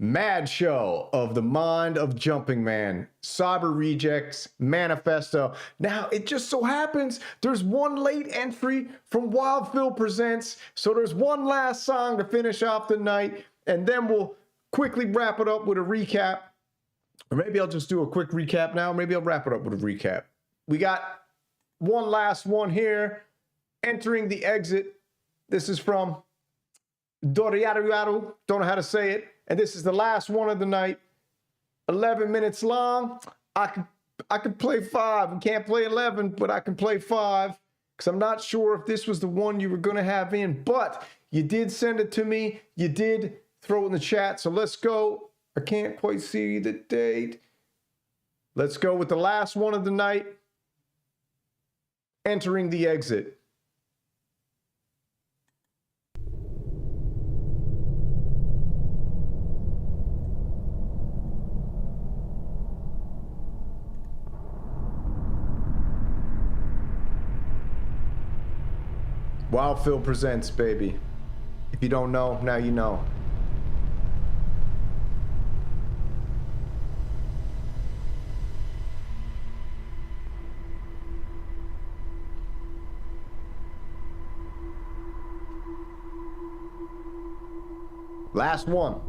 [SPEAKER 1] mad show of the mind of Jumping Man, Cyber Rejects, Manifesto. Now, it just so happens there's one late entry from Wild Phil Presents. So there's one last song to finish off the night, and then we'll quickly wrap it up with a recap. Or maybe I'll just do a quick recap now. Maybe I'll wrap it up with a recap. We got one last one here. Entering the Exit. This is from Doriaru. Don't know how to say it. And this is the last one of the night. 11 minutes long. I could play 5. I can't play 11, but I can play 5. Because I'm not sure if this was the one you were going to have in. But you did send it to me. You did throw it in the chat. So let's go. I can't quite see the date. Let's go with the last one of the night. Entering the Exit. Wild Phil Presents, baby. If you don't know, now you know. Last one.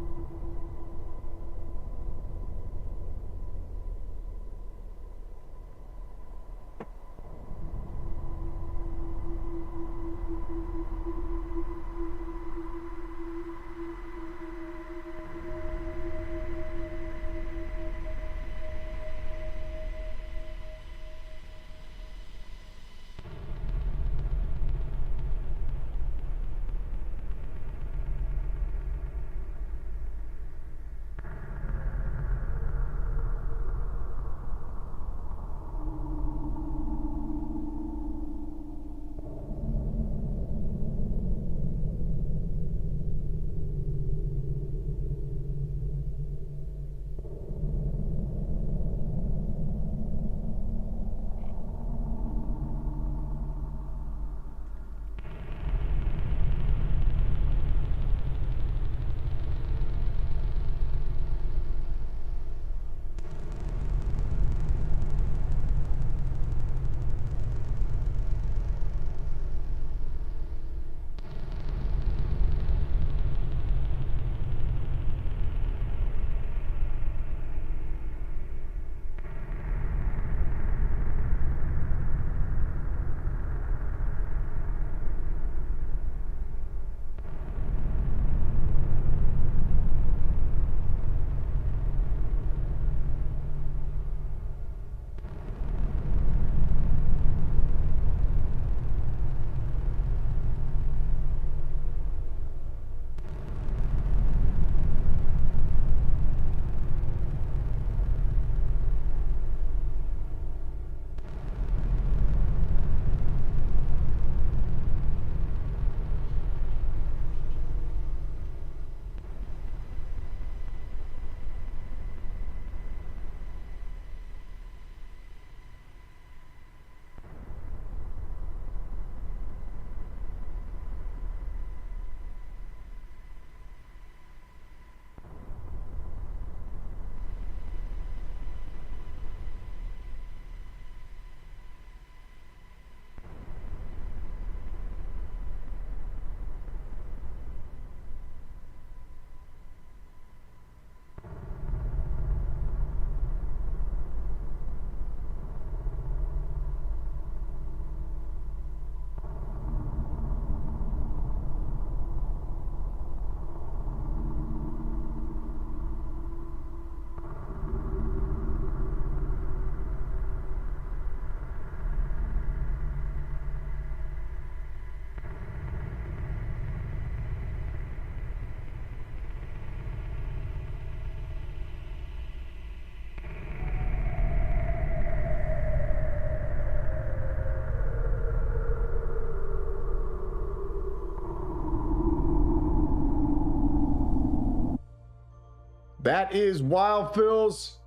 [SPEAKER 1] That is Wild Phil's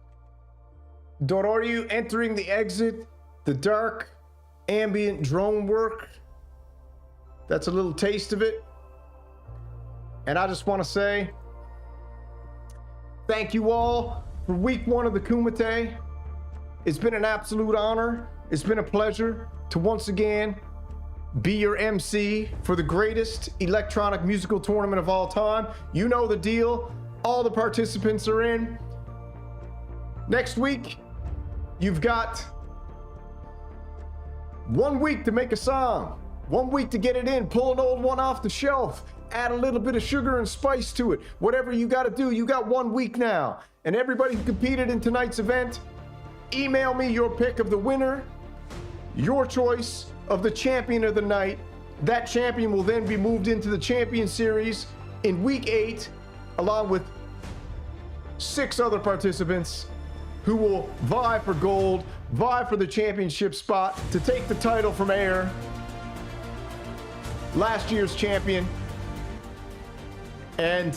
[SPEAKER 1] Dororyu Entering the Exit. the dark ambient drone work. That's a little taste of it. And I just want to say thank you all for week 1 of the Kumite. It's been an absolute honor. It's been a pleasure to once again be your MC for the greatest electronic musical tournament of all time. You know the deal. All the participants are in. Next week, you've got 1 week to make a song. 1 week to get it in. Pull an old one off the shelf. Add a little bit of sugar and spice to it. Whatever you got to do, you got 1 week now. And everybody who competed in tonight's event, email me your pick of the winner, your choice of the champion of the night. That champion will then be moved into the champion series in week 8, along with 6 other participants who will vie for gold, vie for the championship spot to take the title from Air, last year's champion. And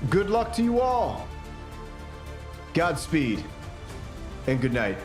[SPEAKER 1] good luck to you all. Godspeed and good night.